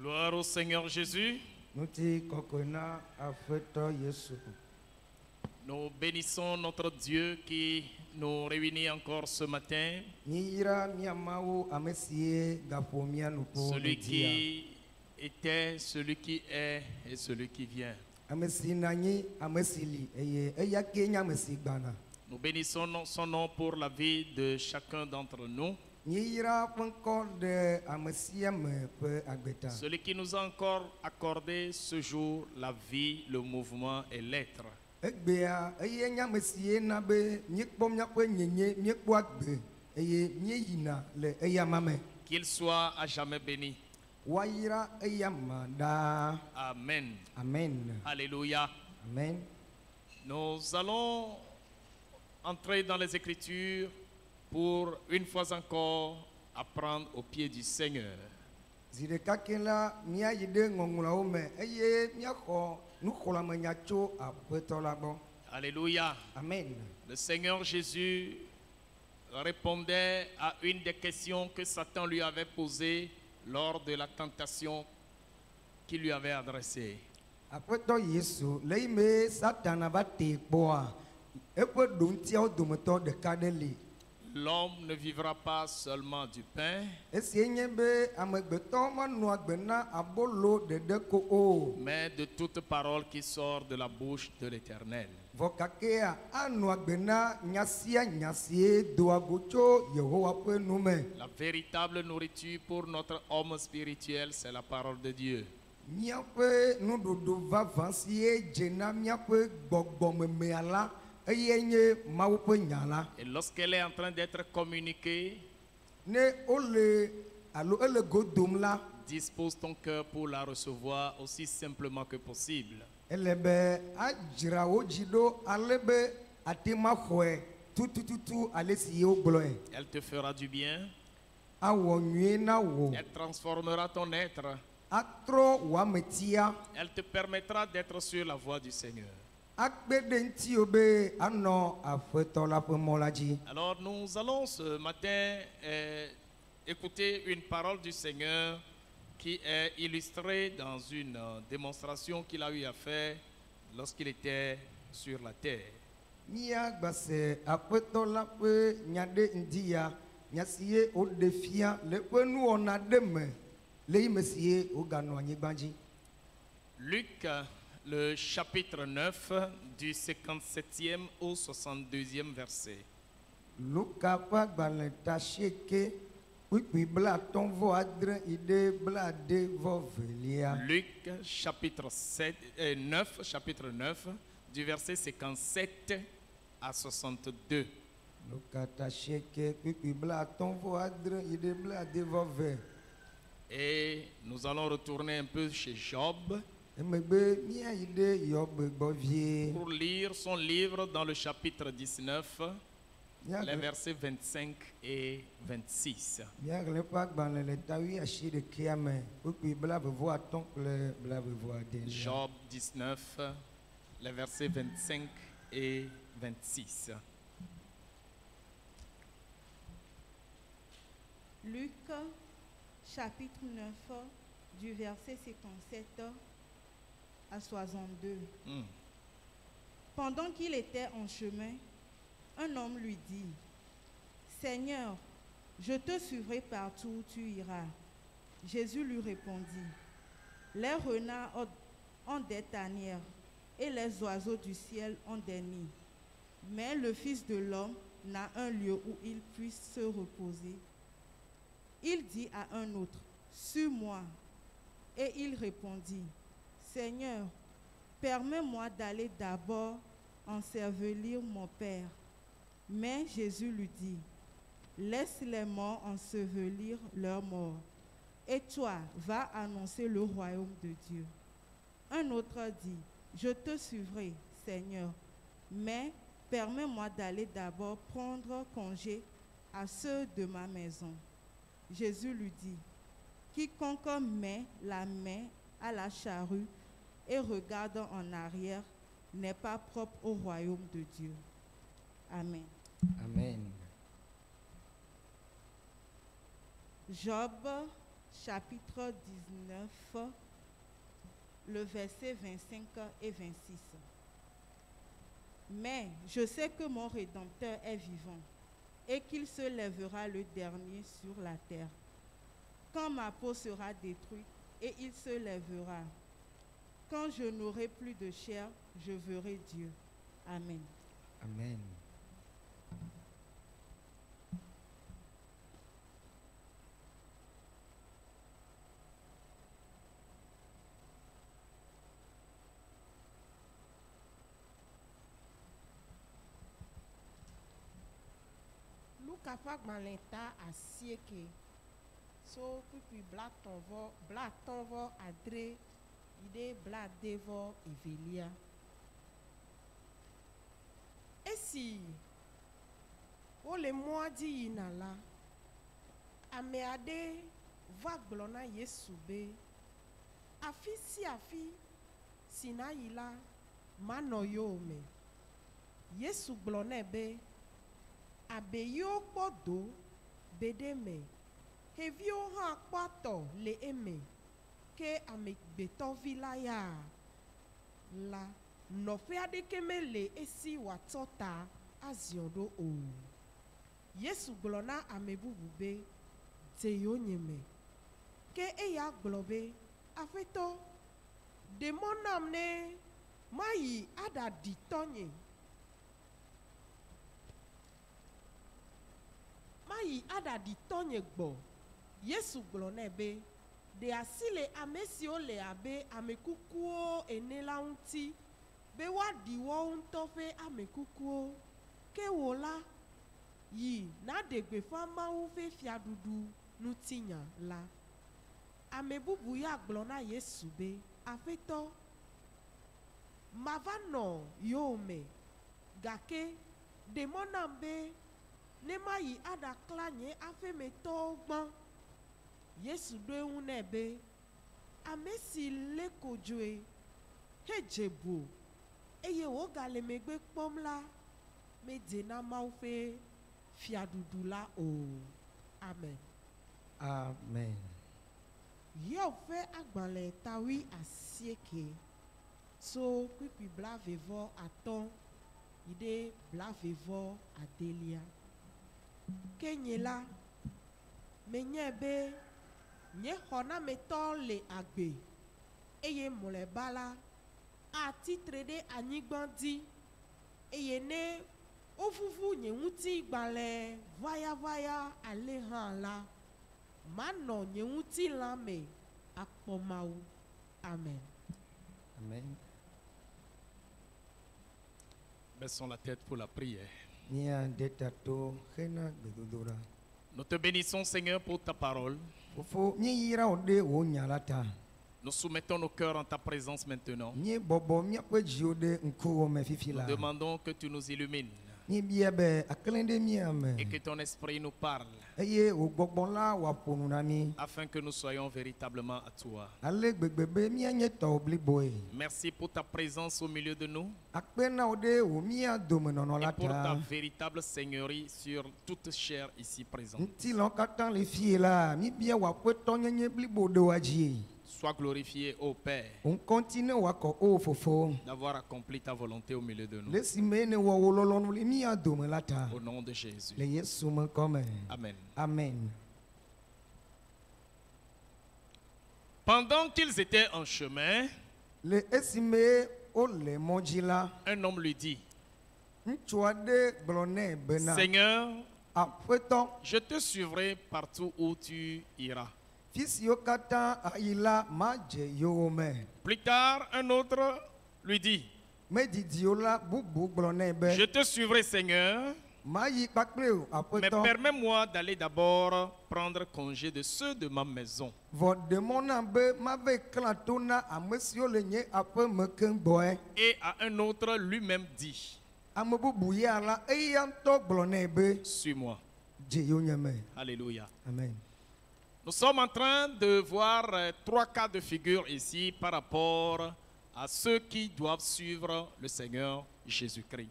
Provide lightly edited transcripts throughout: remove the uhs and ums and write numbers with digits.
Gloire au Seigneur Jésus. Nous bénissons notre Dieu qui nous réunit encore ce matin. Celui qui était, celui qui est et celui qui vient. Nous bénissons son nom pour la vie de chacun d'entre nous. Celui qui nous a encore accordé ce jour la vie, le mouvement et l'être. Qu'il soit à jamais béni. Amen. Amen. Alléluia. Amen. Nous allons entrer dans les Écritures pour une fois encore apprendre au pied du Seigneur. Alléluia. Amen. Le Seigneur Jésus répondait à une des questions que Satan lui avait posées lors de la tentation qu'il lui avait adressée. L'homme ne vivra pas seulement du pain, mais de toute parole qui sort de la bouche de l'Éternel. La véritable nourriture pour notre homme spirituel, c'est la parole de Dieu. Et lorsqu'elle est en train d'être communiquée, dispose ton cœur pour la recevoir aussi simplement que possible. Elle te fera du bien. Elle transformera ton être. Elle te permettra d'être sur la voie du Seigneur. Alors nous allons ce matin écouter une parole du Seigneur qui est illustrée dans une démonstration qu'il a eu à faire lorsqu'il était sur la terre. Luc, le chapitre 9, du 57e au 62e verset. Luc, chapitre 9, du verset 57 à 62. Et nous allons retourner un peu chez Job pour lire son livre dans le chapitre 19, les versets 25 et 26. Job 19, les versets 25 et 26. Luc, chapitre 9, du verset 57 à 62. Pendant qu'il était en chemin, un homme lui dit: Seigneur, je te suivrai partout où tu iras. Jésus lui répondit: Les renards ont des tanières et les oiseaux du ciel ont des nids, mais le Fils de l'homme n'a un lieu où il puisse se reposer. Il dit à un autre: Suis-moi. Et il répondit: Seigneur, permets-moi d'aller d'abord ensevelir mon Père. Mais Jésus lui dit: Laisse les morts ensevelir leurs morts, et toi, va annoncer le royaume de Dieu. Un autre dit: Je te suivrai, Seigneur, mais permets-moi d'aller d'abord prendre congé à ceux de ma maison. Jésus lui dit: Quiconque met la main à la charrue et regarde en arrière n'est pas propre au royaume de Dieu. Amen. Amen. Job chapitre 19, le verset 25 et 26. Mais je sais que mon Rédempteur est vivant et qu'il se lèvera le dernier sur la terre. Quand ma peau sera détruite et il se lèvera, quand je n'aurai plus de chair, je verrai Dieu. Amen. Amen. Luka ƒe agbalẽ ta asieke so kpikpi blatɔ̃ vɔ adre yi ɖe bladevɔ evelia. Esi wole mɔa dzi yina la, ame aɖe va gblɔ na Yesu be afi sia afi si nayi la manɔ yowòme. Yesu gblɔ nɛ be abe yiwo kpɔ do be ɖe me, xeviwo hã kpɔ atɔ le eme, ke amegbetɔvi la ya la nɔƒe aɖeke mele esi wòatsɔ ta aziɔ ɖo o. Yesu gblɔ na ame bubu be dze yonye me, ke eya gblɔ be aƒetɔ ɖe mɔ nam ne mayi aɖaɖi tɔnye. Mayi aɖaɖi tɔnye gbɔ. Yesu gblɔ nɛ be ɖe asi le ame siwo le abe ame kukuwo ene la ŋuti be woaɖi woawo ŋutɔ ƒe ame kukuwo, ke wò la yi naɖe gbeƒã Mawu ƒe fiaɖuɖu ŋutinya la. Ame bubu ya gblɔ na Yesu be aƒetɔ mava nɔ yowòme, gake ɖe mɔ nam be ne mayi aɖakla nye aƒemetɔwo gbɔ. Yesu ɖo eŋu nɛ be ame si lé kodzoe hedze bo eye wògale megbe kpɔm la medze na Mawu ƒe fiaɖuɖu la o. Amen. Amen. Yob ƒe agbalẽ tawi asieke so kpikpi blavevɔ atɔ̃ yi ɖe blavevɔ adelia. Ke nye la, menye be nye xɔnametɔ le agbe eye mlɔeba la atitre ɖe anyigba dzi eye ne wovuvu nye ŋutigbalẽ ʋayaʋaya ale hã la, manɔ nye ŋutilã me akpɔ Mawu. Amen. Amen. Baissons la tête pour la prière. Nia detato hena gbedodoɖa. Nous te bénissons, Seigneur, pour ta parole. Fofo míeyra wo ɖe wò nya la ta. Nous soumettons nos cœurs en ta présence maintenant. Míebɔbɔ míaƒe dziwo ɖe ŋkuwò me fifi Nous la. demandons que tu nous illumines Míebia be aklẽ ɖe mía me. et que ton esprit nous parle Eye wò gbɔgbɔ la wòaƒo nu na mí. afin que nous soyons véritablement à toi. Ale gbegbe be míanye tɔwo bliboe. Merci pour ta présence au milieu de nous Akpe na wo ɖe wò mía domenɔnɔ la et pour ta ta. véritable seigneurie sur toute chair ici présente. Ŋutilãwo katã le fie la, míebia wò aƒetɔnyenye blibo ɖe woa dzi. Sois glorifié, ô Père, Wò ŋkɔŋti ne wòakɔ o Fofo. d'avoir accompli ta volonté au milieu de nous. Le si me ne wɔ wò lɔlɔ̃nu le mía dome la ta. Au nom de Jésus. Le Yesu ŋkɔ me. Amen. Amen. Pendant qu'ils étaient en chemin, Le esime wole mɔ dzi la, un homme lui dit, ŋutsu aɖe gblɔ nɛ bena, Seigneur, Aƒetɔ, je te suivrai partout où tu iras. fi siwo katã ayi la madze yowòme. Plus tard, un autre lui dit, Medidiwo la bubu gblɔ nɛ je be, te suivrai, Seigneur, mayi kpakple o mais Aƒetɔ, permets-moi d'aller d'abord prendre congé de ceux de ma maison. vɔ ɖe mɔ nam be mave klã to na ame siwo le nye aƒe me keŋ gbɔe. Et à un autre lui-même dit, Ame bubu ya la, eya ŋutɔ gblɔ nɛ be, suis-moi. dze yonyeme. Alléluia. Amen. Nous sommes en train de voir trois cas de figure ici par rapport à ceux qui doivent suivre le Seigneur Jésus-Christ.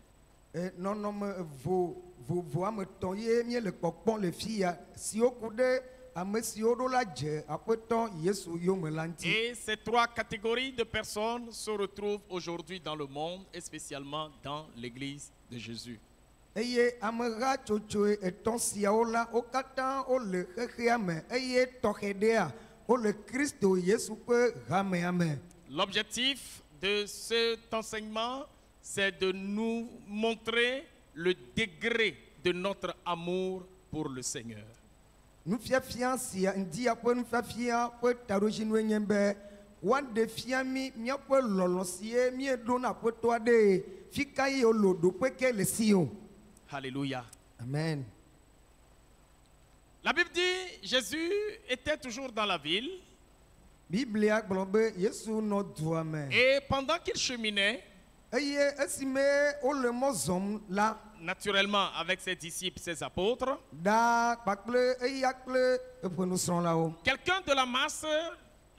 Nɔnɔme vovovo ame etɔ̃ ye míele kpɔkpɔm le fi ya siwo ku ɖe ame siwo ɖo la dze aƒetɔ Yesu yome la ŋuti. Et ces trois catégories de personnes se retrouvent aujourd'hui dans le monde et spécialement dans l'église de Jésus. Eye ameha tsotsoe etɔ̃ siawo la wo katã wole xexea me eye tɔxɛ ɖea wole Kristo Yesu ƒe hamea me. L'objectif de cet enseignement, c'est de nous montrer le degré de notre amour pour le Seigneur. Nufiafia sia ŋdia ƒe nufiafia ƒe taɖodzinue nye be woaɖe fia mí míaƒe lɔlɔ̃ sie míeɖo na aƒetɔa ɖe fi ka ye wole ɖoƒe ke le si o. Alléluia. Amen. La Bible dit Jésus était toujours dans la ville Biblia gblɔ be Yesu nɔ dua me. et pendant qu'il cheminait, Eye esime wole mɔ zɔm la, naturellement avec ses disciples, ses apôtres, ɖa kpakple eya kple eƒe nusrɔ̃lawo. quelqu'un de la masse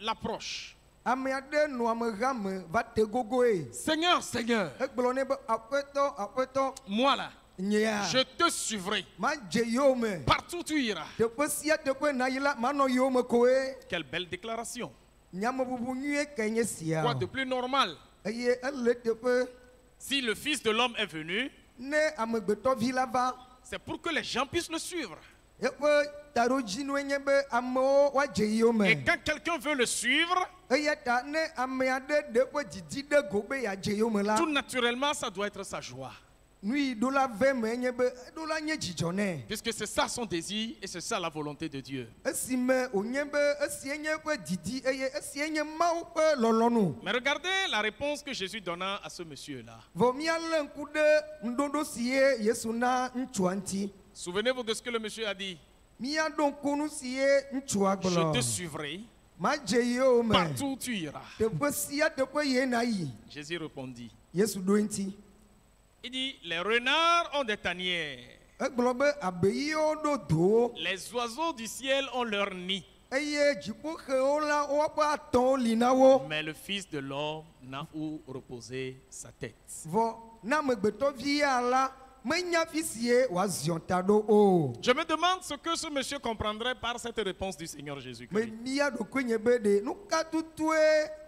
l'approche. Ame aɖe nɔ ameha me va te gogoe. Seigneur, Seigneur, Egblɔ nɛ be aƒetɔ aƒetɔ moi là, nyea je te suivrai. madze yewo me. Partout tu iras. Teƒe sia teƒe nayi la manɔ yewo me koe. Quelle belle déclaration. Nyamebubu nyuie ke nye sia. Quoi de plus normal? Eye ele teƒe Si le Fils de l'homme est venu, ne amegbetɔvi la va. c'est pour que les gens puissent le suivre. Eƒe taɖodzinue nye be amewo woadze yewo me. Et quand quelqu'un veut le suivre, Eya ta ne ame aɖe ɖe eƒe didi ɖe go be yeadze yewo me la, tout naturellement, ça doit être sa joie. nu yi ɖo la ve me nye be eɖo la nye dzidzɔ nɛ. Puisque c'est ça son désir et c'est ça la volonté de Dieu. Esime wònye be esie nye eƒe didi eye esie nye Mawu ƒe lɔlɔ̃nu. Mais regardez la réponse que Jésus donna à ce monsieur-là. Vɔ míalé ŋku ɖe ŋuɖoɖo si ye Yesu na ŋutsua ŋuti. Souvenez-vous de ce que le monsieur a dit. Míaɖo ŋku nu si ye ŋutsua Je te gblɔ. suivrai. Madze yewo me. Partout où tu iras. Teƒe sia teƒe ye na yi. Jésus répondit. Yesu ɖo eŋti. Il dit, les renards ont des tanières. Egblɔ be abeyiwo ɖo dowo Les oiseaux du ciel ont leur nid. eye dziƒoxewo la woƒe atɔwo li na wo. Mais le Fils de l'homme n'a où reposer sa tête. Vɔ ne amegbetɔvi ya la menya fi sie wòaziɔ ta ɖo o. Je me demande ce que ce monsieur comprendrait par cette réponse du Seigneur Me Jésus-Christ. bia ɖokui nye be ɖe nu ka tutue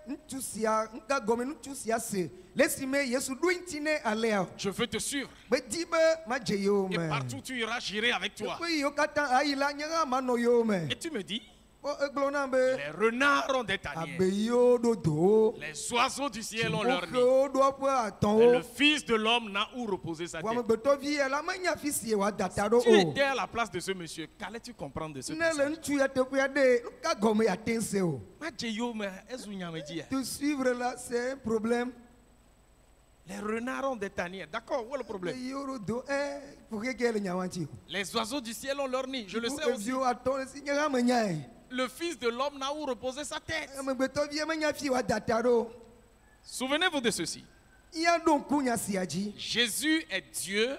ŋutsu sia nu ka gɔme ŋutsu sia se le esime Yesu ɖo ŋuti ne alea. Je veux te suivre. Medi be madze yewo Et me. partout où tu iras, j'irai avec toi. Teƒe yiwo katã ayi la nye hã manɔ yewo me. Et tu me dis, Egblɔ na be les renards ont des tanières. abeyiwo ɖo dowo. Les oiseaux du ciel ont leur nid. Dziƒoxewo ɖo woƒe Mais atɔwo. le Fils de l'homme n'a où reposer sa Vɔ tête. amegbetɔvi ya la menya fi sie wòada ta ɖo Tu o. étais à la place de ce monsieur. Qu'allais-tu comprendre de ce Ne le passage? ŋutsu ya teƒea ɖe nu ka gɔme ate ŋu se o. Te suivre là c'est un problème. Les renards ont des tanières. D'accord, où est le problème? Abeyiwo ɖo do pour que le nyawa ŋuti. Les oiseaux du ciel ont leur nid. Je le sais aussi. Eviwo atɔ le si nye hã menyae. Le Fils de l'homme n'a où reposer sa tête. Amegbetɔvi ya menya fi wòada ta ɖo. Souvenez-vous de ceci. Ia ɖo ŋku nya sia dzi. Jésus est Dieu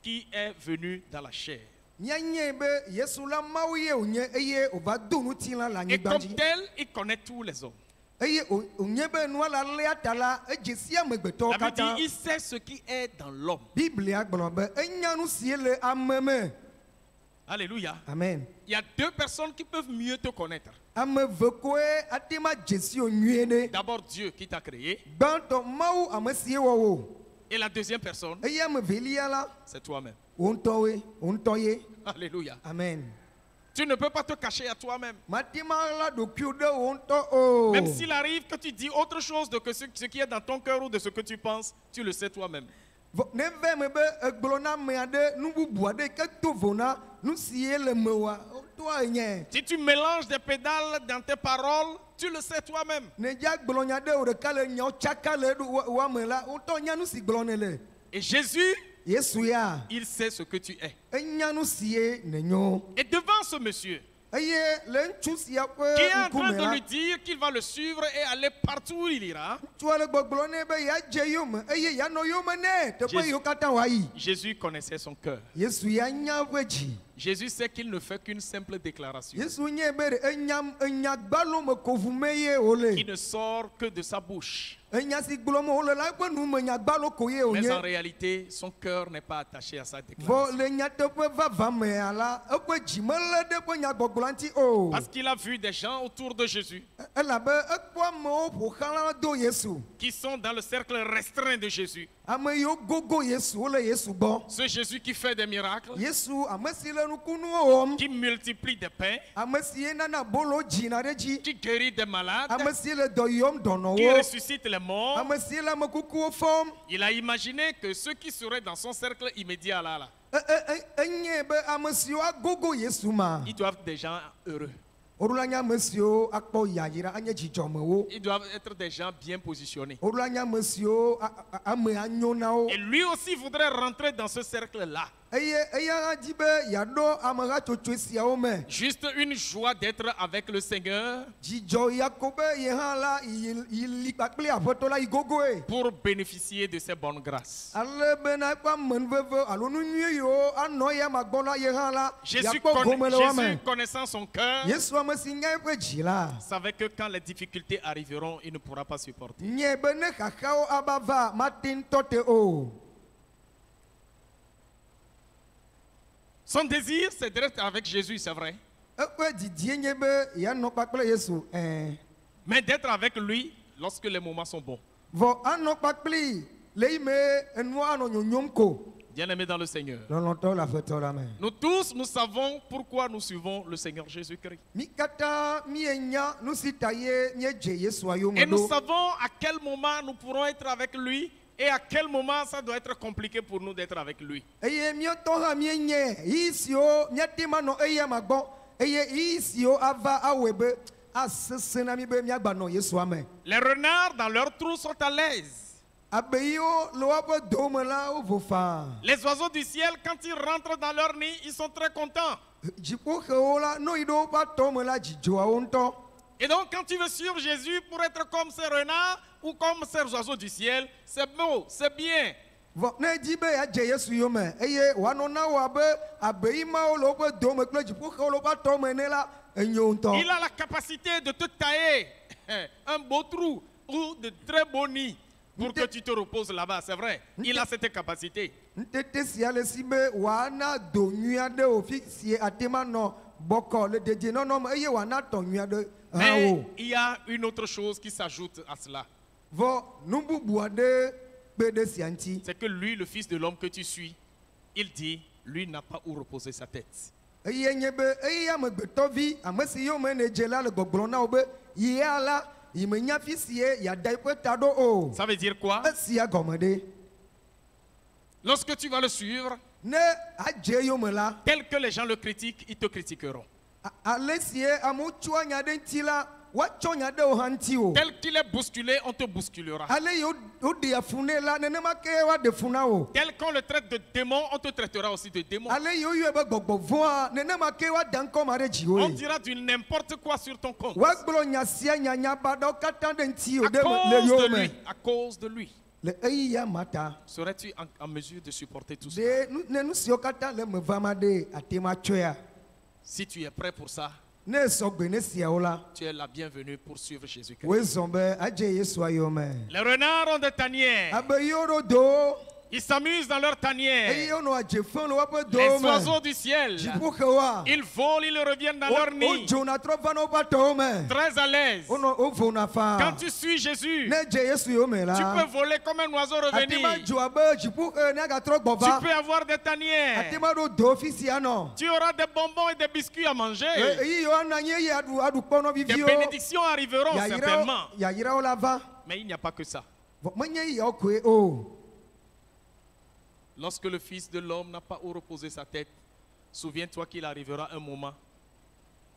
qui est venu dans la chair. Míanye be Yesu la Mawu ye wònye eye wòva do ŋutilã le Et anyigba comme dzi. tel, il connaît tous les hommes. Eye wònye be nua la léa ta la edze si amegbetɔwo La Bible katã. dit, il sait ce qui est dans l'homme. Biblia gblɔ be enya nu si le ame me. Alléluia. Amen. Il y a deux personnes qui peuvent mieux te connaître. Ame ve koe ate ma dze si wo nyuie ɖe. D'abord Dieu qui t'a créé. Gbãtɔ Mawu ame sie wɔ wo. Et la deuxième personne, Eye ame velia la c'est toi-même. wo ŋutɔwoe, wo ŋutɔ ye. Alléluia. Amen. Tu ne peux pas te cacher à toi-même. Mate ma la ɖokuiwo ɖe wo ŋutɔ o. Même s'il arrive que tu dis autre chose de que ce qui est dans ton cœur ou de ce que tu penses, tu le sais toi-même. Ne ve me be egblɔ na ame aɖe nu bubu aɖe ke to vo na nu si ye le me wa toa nye. Si tu mélanges des pédales dans tes paroles, tu le sais toi-même. Ne dza gblɔ nya ɖe wo ɖeka le nyawo tsaka le wa me la wotɔ nya nu si gblɔ ne le. Et Jésus, Yesu ya il sait ce que tu es. enya nu si ye ne nyo. Et devant ce monsieur, Eye le ŋutsu sia qui est ƒe en train ŋkume de la lui dire qu'il va le suivre et aller partout où il ira, ŋutsua le gbɔgblɔ nɛ be yeadze yome eye yeanɔ yome nɛ teƒe Jésus. yiwo katã wòayi. Jésus connaissait son cœur. Yesu ya nya eƒe dzi. Jésus sait qu'il ne fait qu'une simple déclaration Yesu nye be ɖe enya gbalo me ko vume ye wole. qui ne sort que de sa bouche. Enya si gblɔm wole la eƒe nu me nya gbalo ko ye Mais en wonye. réalité, son cœur n'est pas attaché à sa Vɔ déclaration. le nyateƒe vava mea la eƒe dzi melé ɖe eƒe nyagbɔgblɔa ŋuti o. Parce qu'il a vu des gens autour de Jésus Elabe ekpɔ amewo ƒo xlã do Yesu. qui sont dans le cercle restreint de Jésus. Ame yiwo gogo Yesu wole Yesu gbɔ. Ce Jésus qui fait des miracles, Yesu ame si le nukunuwo wɔm. qui multiplie des pains, Ame si nana bolo dzina ɖe dzi. qui guérit des malades, Ame si le dɔyɔm qui dɔnɔwo. ressuscite les morts. Ame si le ame kukuwo fɔm. Il a imaginé que ceux qui seraient dans son cercle immédiat là, Enye be ame siwo agogo Yesu ma. ils doivent être des gens heureux. Woɖola nye ame siwo akpɔ yayira anye dzidzɔmewo. Ils doivent être des gens bien positionnés. Woɖola nye ame siwo ame anyo na wo. Et lui aussi voudrait rentrer dans ce cercle-là. Eye eya hã di be yeaɖo amehatsotso siawo me. Juste une joie d'être avec le Seigneur Dzidzɔ ya ko be ye hã la yi li kpakple aƒetɔ la yi gogoe. pour bénéficier de ses bonnes grâces. Ale bena eƒe amenuveve alo nu nyui yiwo anɔ ya magbɔ la ye hã la Jésus, yakpɔ gome le wa me. Jésus, connaissant son cœur, Yesu ame si nya eƒe dzi la. savait que quand les difficultés arriveront, il ne pourra pas supporter. Nye be ne xaxawo aba va mate ŋutɔ te o. Son désir, c'est d'être avec Jésus, c'est vrai. Eƒe didie nye be yeanɔ kpakple Yesu. Mais d'être avec lui lorsque les moments sont bons. Vɔ anɔ kpakpli le yi me enua anɔ nyonyom ko. Bien-aimés dans le Seigneur. Lɔlɔtɔ le aƒetɔ la me. Nous tous, nous savons pourquoi nous suivons le Seigneur Jésus-Christ. Mi katã mienya nu si ta ye míedze Yesua yome Et nous ɖo. savons à quel moment nous pourrons être avec lui et à quel moment ça doit être compliqué pour nous d'être avec lui. Eye míɔtɔ hã mienye yi siwo míate ma nɔ eya ma gbɔ eye yi siwo ava awɔe be asesẽ na mi be míagba nɔ Yesua me. Les renards dans leur trou sont à l'aise. Abe yiwo le woƒe do me la wo vo faa. Les oiseaux du ciel, quand ils rentrent dans leur nid, ils sont très contents. Dziƒoxewo la no yi ɖe woƒe atɔ me la dzidzɔa wo ŋutɔ. Et donc, quand tu veux suivre Jésus pour être comme ces renards ou comme ces oiseaux du ciel, c'est beau, c'est bien. Vɔ ne edzi be yeadze Yesu yome eye wòanɔ na wo abe abe yi mawo le woƒe do me kple dziƒoxewo le woƒe atɔ me ene la enyo ŋutɔ. Il a la capacité de te tailler un beau trou ou de très beaux nids pour que tu te reposes là-bas, c'est vrai. Il a cette capacité. Ntete sia le si be wòana do nyui aɖe wò fi si ate ma nɔ bɔkɔ le dedienɔnɔ me eye wòana tɔ nyui aɖe hã Mais wo. il y a une autre chose qui s'ajoute à cela. Vɔ nu bubu aɖe kpe ɖe sia ŋuti. C'est que lui, le Fils de l'homme que tu suis, il dit, lui n'a pas où reposer sa tête. Eye nye be eye amegbetɔvi ame si yome ne dze la le gbɔgblɔ na wo be yia la yi menya fi sie yeada eƒe ta ɖo o. Ça veut dire quoi? Esia gɔme ɖe. Lorsque tu vas le suivre, Ne adze yome la. tel que les gens le critiquent, ils te critiqueront. Ale sie amewo tsoa nya ɖe ŋuti la woatsɔ nya ɖe wo hã ŋuti o. Tel qu'il est bousculé, on te bousculera. Ale yi woɖea fu nɛ la nenema ke woaɖe fu na wo. Tel qu'on le traite de démon, on te traitera aussi de démon. Ale yi woyɔe be gbɔgbɔ vɔ̃a nenema ke woada ŋkɔma ɖe On dziwoe. dira du n'importe quoi sur ton compte. Woagblɔ nya sia nyanya baɖawo katã ɖe ŋuti o À ɖe le cause yewo de me. lui. À cause de lui. Le eya ma ta. Serais-tu en mesure de supporter tout ça? De ne nu siwo katã le me va ma ɖe ate ma tsɔea. Si tu es prêt pour ça, Ne sɔgbe ne siawo la. tu es la bienvenue pour suivre Jésus-Christ. Woe zɔn be adze Yesua yome. Les renards ont des tanières. Abe yiwo ɖo do. Ils s'amusent dans leurs Eye tanières. wonɔ adze fem le woƒe Les dowo me. oiseaux du ciel, Dziƒoxewoa. ils volent, ils reviennent dans leur nid. Wodzona trɔ va na woƒe atɔwo me. Très à l'aise. Wovona faa. Quand tu suis Jésus, Ne dze Yesu yome tu peux la. voler comme un oiseau Ate ma revenir. dzo abe dziƒoxe ne agatrɔ gbɔ Tu va. peux avoir des Ate tanières. ma ɖo do fi si anɔ. Tu auras des bonbons et des biscuits à manger. Eyi yiwo anɔ anyi eye aɖu kpɔnɔ Des viviwo. bénédictions arriveront certainement. Yayirawo la va. Mais il n'y a pas que ça. Vɔ menye yawo koe o. Lorsque le Fils de l'homme n'a pas où reposer sa tête, souviens-toi qu'il arrivera un moment,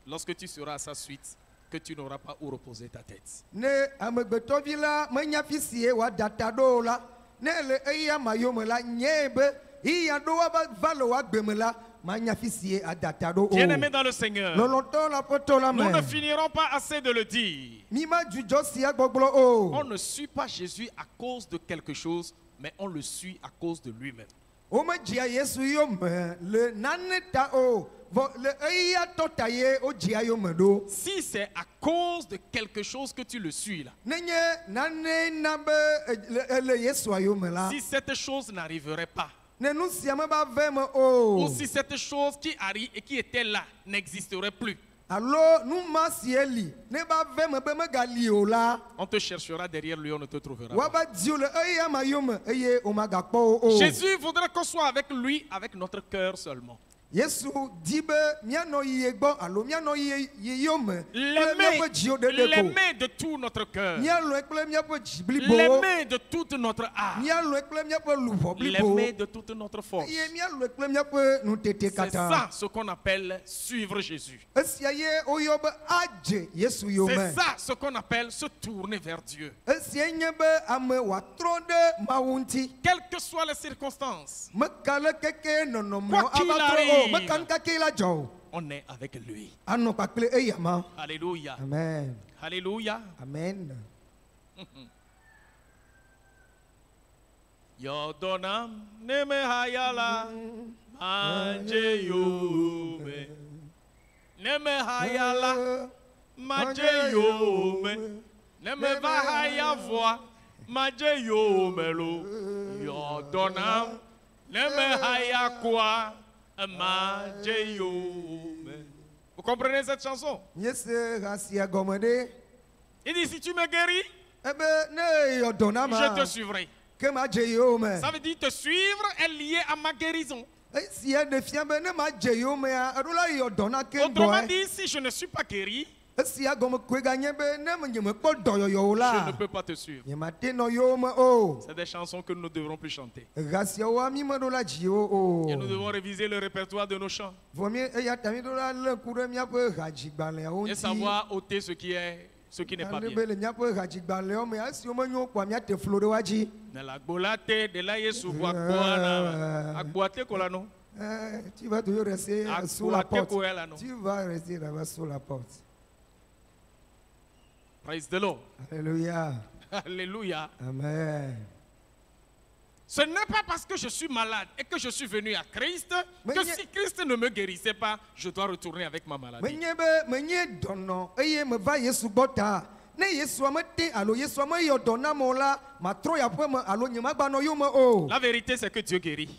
lorsque tu seras à sa suite, que tu n'auras pas où reposer ta tête. Ne amegbetɔvi la menya fi sie wòada ta ɖo o la. Ne le eya ma yome la nye be iya ɖo va le woagbe me la manya fi sie ada ta ɖo o. Bien-aimés dans le Seigneur, Lɔlɔtɔ la ƒetɔ la nous ne me. finirons pas assez de le dire. Mi ma dzudzɔ sia gbɔgblɔ o. On ne suit pas Jésus à cause de quelque chose, mais on le suit à cause de lui-même. Wome dzia Yesu yome le nane ta o. Vɔ le eya tɔ ta ye o dzia yome ɖo. Si c'est à cause de quelque chose que tu le suis là, Nenye nane na be le Yesua yome la. si cette chose n'arriverait pas, Ne nu sia me ba ve me ou o. si cette chose qui arrive et qui était là n'existerait plus, Alo nu ma si eli ne ba ve me be me gali o la. on te cherchera derrière lui, on ne te trouvera Wa pas. ba di o le eya ma yome eye o ma gakpɔ o o. Jésus voudrait qu'on soit avec lui, avec notre cœur seulement. Yesu di be mianɔ yie gbɔ alo mianɔ yie yome. Kple L'aimer miaƒe dziwo ɖeɖe ko. l'aimer de tout notre cœur, Mialɔe kple miaƒe dzi blibo. l'aimer de toute notre âme, Mialɔe kple miaƒe luʋɔ blibo. l'aimer de toute notre force. Eye mialɔe kple miaƒe nutete C'est ça katã. ce qu'on appelle suivre Jésus. Esia ye woyɔ be adze Yesu C'est yome. ça ce qu'on appelle se tourner vers Dieu. Esia nye be ame wòatrɔ ɖe Mawu ŋuti. Quelles que soient les circonstances, Meka le keke nɔnɔmewo Quoi qu'il ava trɔ o. arrive. Meka nu kake la dzɔ o. on est avec lui. Anɔ kpakple eya ma. Alléluia. Amen. Alléluia. Amen. Yodonam neme hayala maje yome. Neme hayala maje yome. Neme vahaya voa maje yome lo. Yodonam neme hayakwa maje yome. Vous comprenez cette chanson? Nye se ha sia gɔme ɖe. Il dit si tu me guéris, Ebe ne yɔ dɔ na ma. je te suivrai. Ke ma dze yewo me. Ça veut dire te suivre est lié à ma guérison. Esia ɖe fia be ne ma dze yewo mea eɖo la yɔ dɔ na ke Autrement ŋgɔe. dit, si je ne suis pas guéri, Esia gɔme koe ganye be ne nye mekpɔ dɔyɔyɔ o je la. ne peux pas te suivre. Nye mate nɔ yewo me o. C'est des chansons que nous ne devrons plus chanter. Ha siawoa mi meɖo la dzi wo Et nous o. devons réviser le répertoire de nos chants Vɔ mi eya ta mi ɖo la lé ŋku ɖe miaƒe hadzigbalẽawo et ŋuti. savoir ôter ce qui n'est pas Ale be bien. le miaƒe hadzigbalẽwo me esiwo menyo kpoa miate flo ɖe wa dzi. Ne la gbolate de la Yesu voit agboate kolano. Tu vas toujours rester sous la Agboate porte. koela no. Tu vas rester là-bas sous la porte. Praise the Lord. Alléluia. Alléluia. Amen. Ce n'est pas parce que je suis malade et que je suis venu à Christ Mais que il y a- si Christ ne me guérissait pas, je dois retourner avec ma maladie. Menye be menye dɔnɔ eye meva Yesu gbɔ ta. Ne Yesua mete alo Yesua meyɔ dɔ na mo la, matrɔ yi aƒe me alo nye magbanɔ yo me o. La vérité, c'est que Dieu guérit.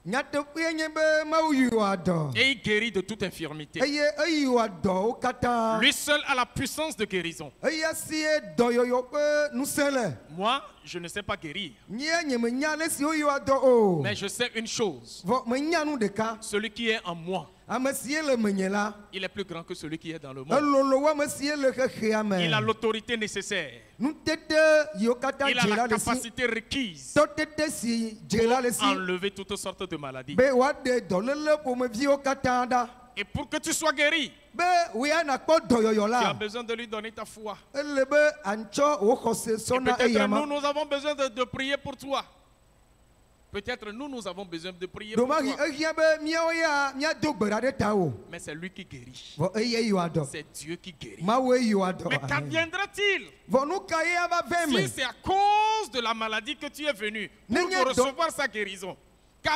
Nyateƒe nye be Mawu yi wòa dɔ. Et il guérit de toute infirmité. Eye eyi wòa dɔwo katã. Lui seul a la puissance de guérison. Eya sie dɔyɔyɔ ƒe ŋusẽ le. Moi, je ne sais pas guérir. Nye menya le si woyi wòa dɔ o. Mais je sais une chose. Vɔ menya nu ɖeka. Celui qui est en moi, Ame si le menye la. il est plus grand que celui qui est dans le monde. Elolo wɔ ame si le xexea me. Il a l'autorité nécessaire. Nutete yiwo katã Il a dze la la le si. capacité requise Tɔtete si dze la le pour si. enlever toutes sortes de maladies. Be wòaɖe dɔléle ƒomeviwo katã ɖa. Et pour que tu sois guéri, Be woya nakpɔ dɔyɔyɔ tu as la. besoin de lui donner ta foi. Ele be antsɔ wò xɔse Et sɔna peut-être eya ma. nous avons besoin de prier pour toi. Peut-être nous avons besoin de prier pour Domari toi. ehia be miawo ya miado gbe ɖa ɖe ta o. Mais c'est lui qui guérit. Vɔ eye yiwa dɔ. C'est Dieu qui guérit. Mawu yiwa dɔ. Mais Amen. qu'adviendra-t-il Vɔ nu ka ye ava ve si me? c'est à cause de la maladie que tu es venu pour Nenye recevoir sa guérison?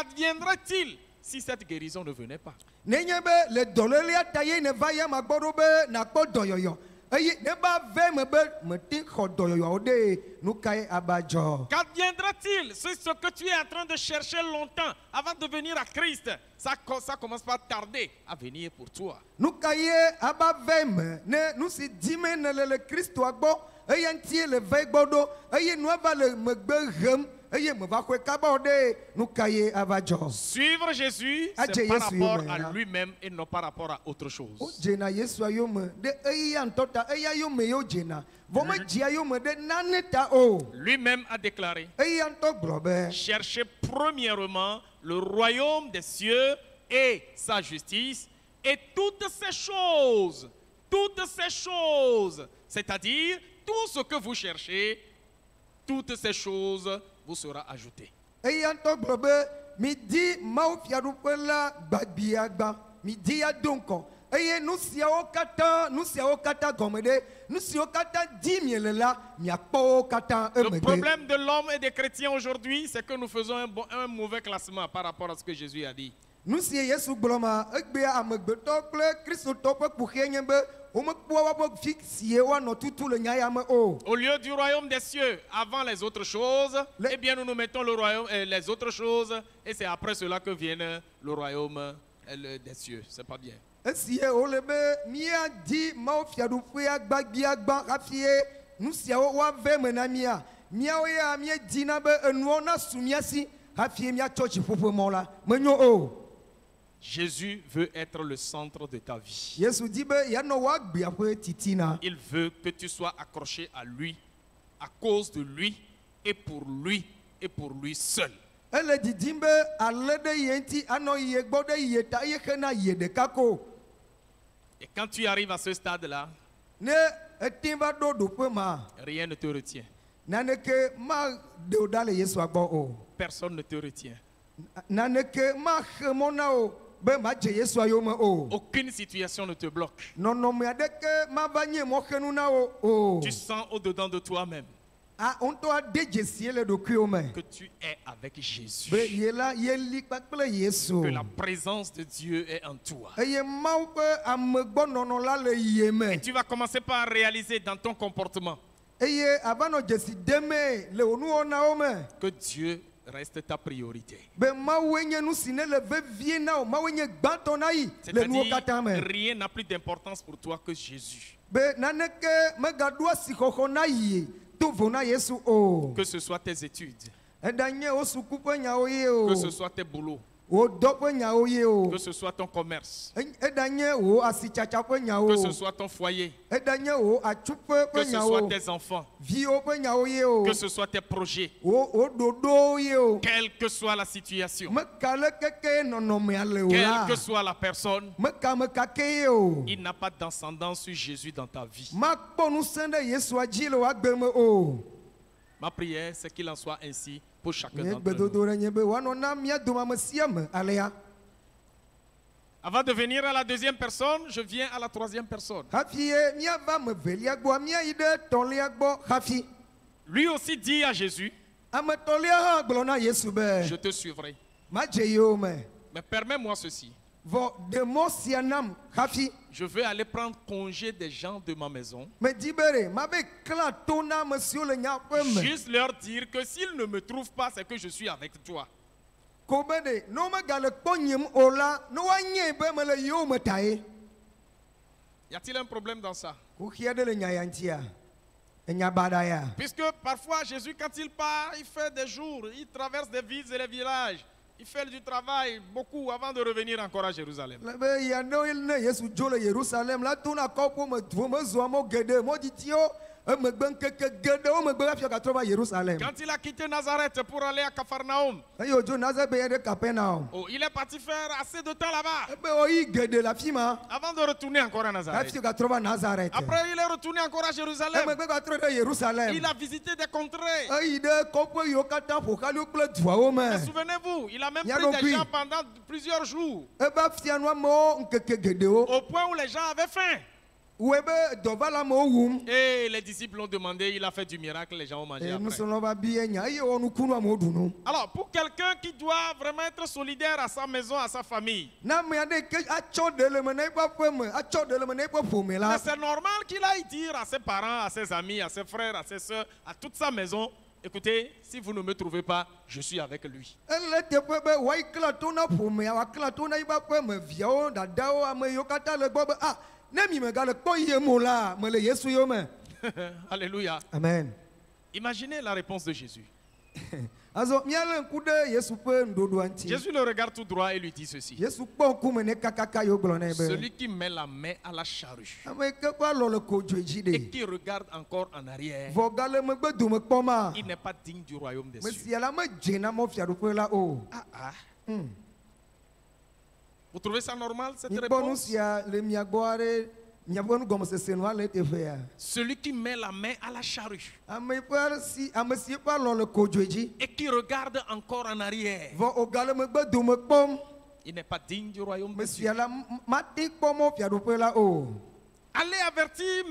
Qu'adviendra-t-il si cette guérison ne venait pas? Nenye be le dɔlélia ta ye ne va ya ma gbɔ ɖo be nakpɔ dɔyɔyɔ. Eye ne ba ve me be mete xɔ dɔyɔyɔwo ɖe nu ka ye aba dzɔ? Qu'adviendra-t-il si ce que tu es en train de chercher longtemps avant de venir à Christ, ça commence pas à tarder à venir pour toi? Nu ka ye aba ve me ne nu si dim ne le Kristoa gbɔ eya ŋutie le ve gbɔ ɖo eye nua va le megbe hem eye me va xɔe kaba o ɖe nu ka ye ava dzɔ? Suivre Jésus, Adje c'est par Yesu rapport yome, à hein. lui-même et non par rapport à autre chose. O dzena Yesua yome ɖe eya ŋutɔ ta eya yome ye o dzena vɔ me dzia yome ɖe nane ta o. Lui-même a déclaré, Eya ŋutɔ gblɔ be cherchez premièrement le royaume des cieux et sa justice, et toutes ces choses, c'est-à-dire tout ce que vous cherchez, toutes ces choses vous sera ajoutées. eya ŋutɔ gblɔ be midi Mawu fiaɖuƒe la gbabia gba midi ya do ŋkɔ eye nu siawo katã gɔme ɖe nu siwo katã di miele la miakpɔ wo katã Le emegbe. problème de l'homme et des chrétiens aujourd'hui, c'est que nous faisons un mauvais classement par rapport à ce que Jésus a dit. Nu si Yesu gblɔ ma egbea amegbetɔ kple kristotɔ ƒe kpuxɛ nye be womekpɔa woƒe fi sie woanɔ tutu le nya ya me o. Au lieu du royaume des cieux, avant les autres choses, Le- eh bien nous nous mettons le royaume, les autres choses, et c'est après cela que vienne le royaume des cieux. C'est pas bien. Esie wole be míadi mawufiaɖuƒea gbagbiagba hafi nu siawo woave me na mía. Míawo ya míedina be enuwo nasu mía si hafi míatsɔ dziƒoƒe mɔ la menyo o. Jésus veut être le centre de ta vie. Yesu di be yeanɔ wò agbea ƒe titina. Il veut que tu sois accroché à lui, à cause de lui, et pour lui seul. Ele didim be ale ɖe ye ŋuti anɔ ye gbɔ ɖe ye ta ye xena ye ɖeka ko. Et quand tu arrives à ce stade-là, Ne ete va ɖo ɖoƒe ma rien ne te retient. naneke maɖe wò ɖa le Yesua gbɔ o. Personne ne te retient. Naneke maxe mɔ na wo be madze Yesua yome o. Aucune situation ne te bloque. Nɔnɔme aɖeke mava nye mɔxenu na wo o. Tu sens au-dedans de toi-même Ŋutɔ ade dzesie le ɖokuiwo me que tu es avec Jésus. be ye la yeli kpakple Yesu. Que la présence de Dieu est en toi. Eye Mawu ƒe amegbɔnɔnɔ la le ye me. Et tu vas commencer par réaliser dans ton comportement Eye avanɔ dzesi demee le wò nuwɔnawo me que Dieu reste ta priorité. be Mawue nye nu si ne le vevie na wo. Mawue nye gbãtɔ na yi le nuwo katã me. C'est-à-dire, rien n'a plus d'importance pour toi que Jésus. Be naneke megaɖo asixɔxɔ na yi to vo na Yesu o. Que ce soit tes études, Eɖanye wo suku ƒe nyawo ye o. que ce soit tes boulots, Wo dɔ ƒe nyawo ye o. que ce soit ton commerce, Eɖanye wo asitsatsa ƒe nyawo. que ce soit ton foyer, Eɖanye wo atsuƒe que ƒe ce nyawo. soit tes enfants, Viwo ƒe nyawo ye o. que ce soit tes projets, Wo ɖoɖowo ye o. quelle que soit la situation, Meka le keke nɔnɔmea le o quelle la. que soit la personne, Meka mekake ye o. il n'a pas d'ascendance sur Jésus dans ta vie. Makpɔ ŋusẽ ɖe Yesua dzi le woagbe me o. Ma prière, c'est qu'il en soit ainsi pour chacun Nye d'entre nous. gbedodo ɖe nye be woanɔ na mía dome ame sia me alea. Avant de venir à la deuxième personne, je viens à la troisième personne. Hafi ye míava ame velia gbɔ míayi ɖe tɔlia gbɔ hafi. Lui aussi dit à Jésus, Ame tɔlia hã gblɔ na Yesu je be te suivrai. madze yewo me. Mais permets-moi ceci. Vɔ de mɔ sia nam hafi. Je vais aller prendre congé des gens de ma maison. Medi be ɖe mabe klã to na ame siwo le nyaƒe me. Juste leur dire que s'ils ne me trouvent pas, c'est que je suis avec toi. Ko be ɖe ne womegale kpɔ nyim o la ne woanye be mele yewo me tae. Y a-t-il un problème dans ça? Kuxia ɖe le nya ya ŋutia. Enya baɖa ya. Puisque parfois Jésus, quand il part, il fait des jours, il traverse des villes et des villages. Il fait du travail beaucoup avant de revenir encore à Jérusalem. Le be ya ne ne Yesu dzo le Yerusalem la to na kɔƒo me vo me zɔa mɔ geɖe mɔ didiwo emegbe ŋkeke geɖewo megbe hafi gatrɔ va Yerusalem. Quand il a quitté Nazareth pour aller à Capharnaüm, Eye wodzo Nazare be ya ɖe Capernaum. oh, il est parti faire assez de temps là-bas Ebe woyi geɖe le afi ma avant de retourner encore à Nazareth. hafi gatrɔ va Nazareth. Après, il est retourné encore à Jérusalem. Emegbe gatrɔ ɖe Yerusalem. Il a visité des contrées. Eyi ɖe kɔƒe yiwo katã ƒoxaliwo kple duawo me. Mais souvenez-vous, il a même Bien pris des compris. gens pendant plusieurs jours, Eba fia nu amewo ŋkeke geɖewo. au point où les gens avaient faim. Woe be dɔva le amewo wum. Et les disciples ont demandé, il a fait du miracle, les gens ont mangé après. Nusrɔ̃lawo va bi enya eye wɔ nukunu amewo ɖu nu. Alors, pour quelqu'un qui doit vraiment être solidaire à sa maison, à sa famille, Na ame aɖe ke atsɔ ɖe le me na eƒe aƒe me, atsɔ ɖe le me na eƒe ƒome mais la. c'est normal qu'il aille dire à ses parents, à ses amis, à ses frères, à ses soeurs, à toute sa maison, écoutez, si vous ne me trouvez pas, je suis avec lui. Ele teƒe be woayi klã to na ƒomea, woaklã to na eƒe aƒe me, viawo, dadawo, ame yiwo katã le gbɔ be ne mi megale kpɔ yiem o la, mele Yesu yome. Alléluia. Amen. Imaginez la réponse de Jésus. Azɔ míalé ŋku ɖe Yesu ƒe nuɖoɖoa ŋuti. Jésus le regarde tout droit et lui dit ceci. Yesu kpɔ ŋkume ne kakaka yewo gblɔ nɛ be. Celui qui met la main à la charrue Ame yi ke ƒe alɔ le kodzoe dzi et ɖe. qui regarde encore en arrière, Vɔ gale megbe dome kpɔ ma. il n'est pas digne du royaume des Me cieux. sia la medze na mɔfiaɖuƒe la o. Vous trouvez ça normal, cette Mikpɔ nu réponse? sia le mia gbɔ aɖe miaƒe nugɔmesese nua le teƒea. Celui qui met la main à la charrue Ame si ƒe alɔ le kodzoe dzi. et qui regarde encore en arrière, Vɔ wògale megbe dome kpɔm. Il n'est pas digne du royaume de Dieu. mesia la mati kpɔ mɔ fiaɖuƒe la o. Allez avertir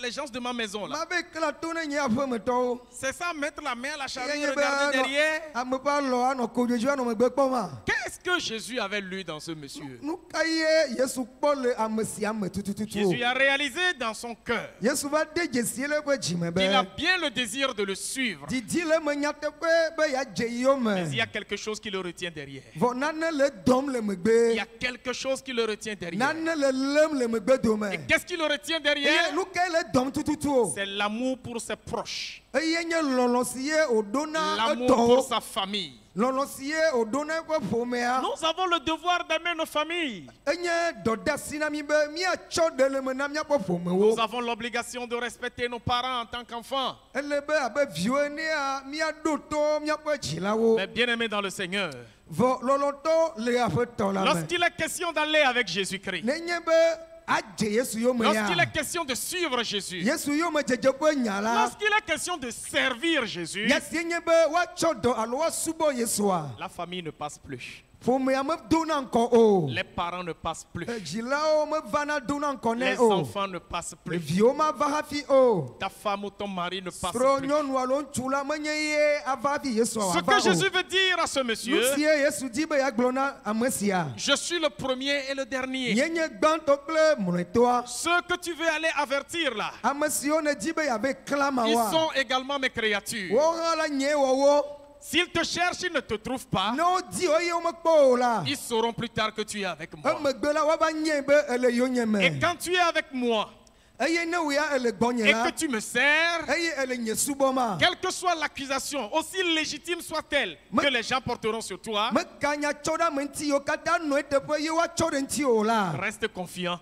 les gens de ma maison là. Mabe kla to ne nye aƒemetɔwo. C'est ça, mettre la main à la charrue, Yenye be regarder derrière. ame ƒe alɔ anɔ kodzodzo anɔ megbe kpɔm a. Qu'est-ce que Jésus avait lu dans ce monsieur? Nu ka ye Yesu kpɔ le ame sia me tutututu o. Jésus a réalisé dans son cœur Yesu va de dzesie le eƒe dzime qu'il a be bien le désir de le suivre. didi le me nyateƒe be yeadze yiwo Mais il me. y a quelque chose qui le retient derrière. Vɔ nane le dɔm le Il megbe. y a quelque chose qui le retient derrière. Nane le lém le megbe dome. Et qu'est-ce qui le retient derrière? Eye nu ka le dɔm tututu o. C'est l'amour pour ses proches, Eye nye lɔlɔ si ye wòɖona l'amour pour etɔwo. sa famille. Lɔlɔ si ye wòɖona eƒe ƒomea. Nous avons le devoir d'aimer nos familles. Enye dɔdeasi na mi be míatsɔ ɖe le me na míaƒe ƒomewo. Nous avons l'obligation de respecter nos parents en tant qu'enfants. Ele be abe viwo enea míaɖo to míaƒe dzilawo. Mais bien aimés dans le Seigneur, Vɔ lɔlɔtɔ le aƒetɔ la me. lorsqu'il est question d'aller avec Jésus-Christ, Nenye be adze Yesu yome lorsqu'il ya. est question de suivre Jésus, Yesu yome dzedze ƒe nya la. lorsqu'il est question de servir Jésus, Nya si nye be woatsɔ dɔ alo woasubɔ Yesua. la famille ne passe plus. Ƒomea medona ŋkɔ o. Les parents ne passent plus. Dzilawo mevana dona ŋkɔ Les nɛ o. enfants ne passent plus. Viwo mava hafi o. Ta femme ou ton mari ne passe Sro plus. nyɔnu alo ŋutsu la menye ye ava hafi Yesua Ce que wòava o. Jésus veut dire à ce Nu monsieur, si ye Yesu di be yeagblɔ na ame sia. je suis le premier et le dernier. Nye gbãtɔ kple mlɔetɔa. Ceux que tu veux aller avertir là, Ame siwo ne di be yeave klã ma ils wa. sont également mes créatures. Wo hã la nye wɔwo. S'ils te cherchent, ils ne te trouvent pas. Ne wodi wo eye womekpɔ o la. Ils sauront plus tard que tu es avec moi. Emegbe la woava nye be ele yonye Et me. quand tu es avec moi Eye ne wo ya ele gbɔnye et la. que tu me sers, Eye ele nye subɔma. quelle que soit l'accusation, aussi légitime soit-elle que les gens porteront sur toi, Mekanya tsɔ ɖe ame ŋuti yiwo katã nɔ eteƒe ye woatsɔ ɖe ŋuti o la. reste confiant.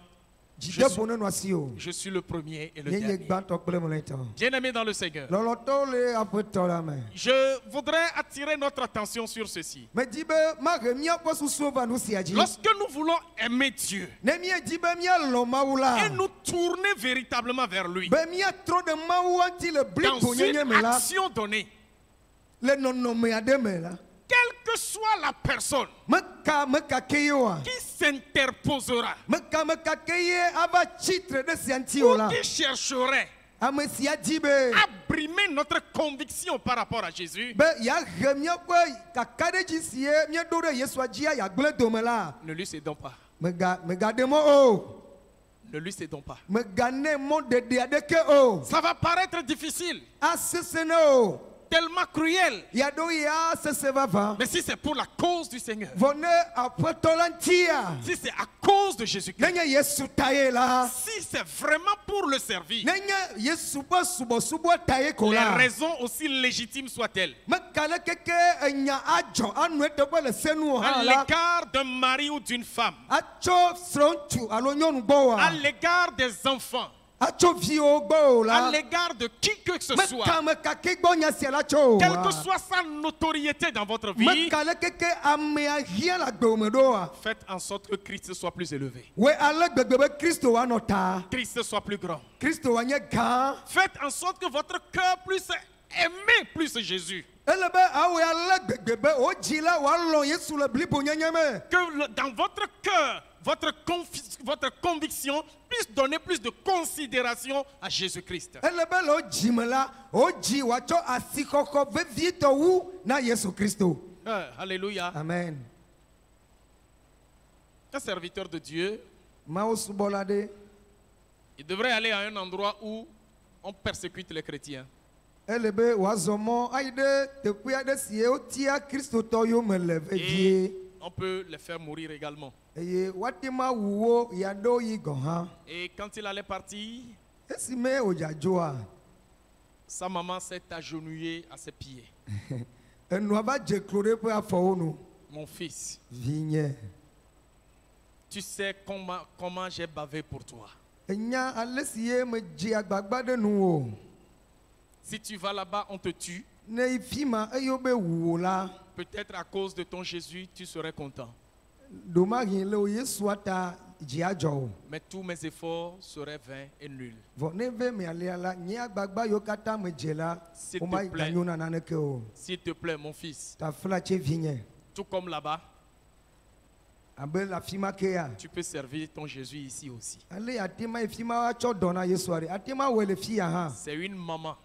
Dzideƒo ne nɔ asi o. Je suis le premier et le Nye dernier. gbãtɔ kple mlɔetɔ. Bien-aimés dans le Seigneur, Lɔlɔtɔwo le aƒetɔ la me. je voudrais attirer notre attention sur ceci. Medi be mahe míaƒe susuwo va nu sia dzi. Lorsque nous voulons aimer Dieu Ne miedi be míalɔ Mawu la. et nous tourner véritablement vers lui, Be míatrɔ ɖe Mawu ŋuti le dans blibonyenye une me la. action donnée, Le nɔnɔme aɖe me la. quelle que soit la personne Mekake ye oa. qui s'interposera Mekake ye ava tsitre ɖe sia ŋuti o ou la. qui chercherait Ame sia di be. à brimer notre conviction par rapport à Jésus, Be yahe míaƒe kakaɖedzi si ye míeɖo ɖe Yesua dzia yeagblẽ dome la. ne lui cédons pas. Megaɖe mɔ o. Ne lui cédons pas. Megane mɔ ɖeɖe aɖeke o. Ça va paraître difficile, Asese ne o. tellement cruel, Yaɖo ya asese vava. mais si c'est pour la cause du Seigneur, Vɔ ne aƒetɔ la ŋutia. si c'est à cause de Jésus-Christ, Nenye Yesu ta ye la. si c'est vraiment pour le servir, Nenye Yesu ƒe subɔsubɔ ta ye ko les la. raisons aussi légitimes soient-elles, Meka le keke enya adzɔ anu eteƒe le senu à hã la. l'égard d'un mari ou d'une femme, Atso srɔ̃ŋutsu alo nyɔnu gbɔ à wa. l'égard des enfants, Atso viwo gbɔ o à la. l'égard de qui que ce soit, Meka mekake gbɔ nya sia la tso o quelle wa. que soit sa notoriété dans votre vie, Meka le keke amea hiã le agbewo me ɖo wa. faites en sorte que Christ soit plus élevé, We ale gbegbe be Kristo woanɔ ta. Christ soit plus grand. Kristo woanye gã. Faites en sorte que votre cœur puisse aimer plus Jésus. Ele be awoe ale gbegbe be wo dzi la woalɔ Yesu le blibonyenye me. Que dans votre cœur, votre conviction puisse donner plus de considération à Jésus-Christ. Ele be le wo dzime la wo dzi woatsɔ asixɔxɔ vevitɔ wu na Yesu Kristo. Alléluia. Amen. Un serviteur de Dieu, Mawu subɔla ɖe. il devrait aller à un endroit où on persécute les chrétiens. Ele be wòazɔ mɔ ayi ɖe teƒe aɖe si wotia kristotɔ yome le vevie. Et on peut les faire mourir également. Eye woate ma wu wo yaɖo yi gɔ̃ hã. Et quand il allait partir, Esi me wòdzadzoa, sa maman s'est agenouillée à ses pieds. enua va dze klo ɖe eƒe afɔwo nu. Mon fils, Vinye. tu sais comment j'ai bavé pour toi. Enya ale si ye me dze agbagba ɖe nuwò. Si tu vas là-bas, on te tue. Ne yi fi ma eyo be wu wò la. Peut-être à cause de ton Jésus, tu serais content. Ɖomahi le wo Yesua ta dzi adzɔ o. Mais tous mes efforts seraient vains et nuls. Vɔ ne ve mialia la, nye agbagba yiwo katã me dze la, S'il te woma plaît. ganyo na naneke o. S'il te plaît, mon fils, Ta fla tse vinye. tout comme là-bas, abe la fi ma ke ya tu peux servir ton Jésus ici aussi. ale ate ma fi ma tsɔ dɔ na Yesu are ate ma wɔ le fi ya hã C'est une maman,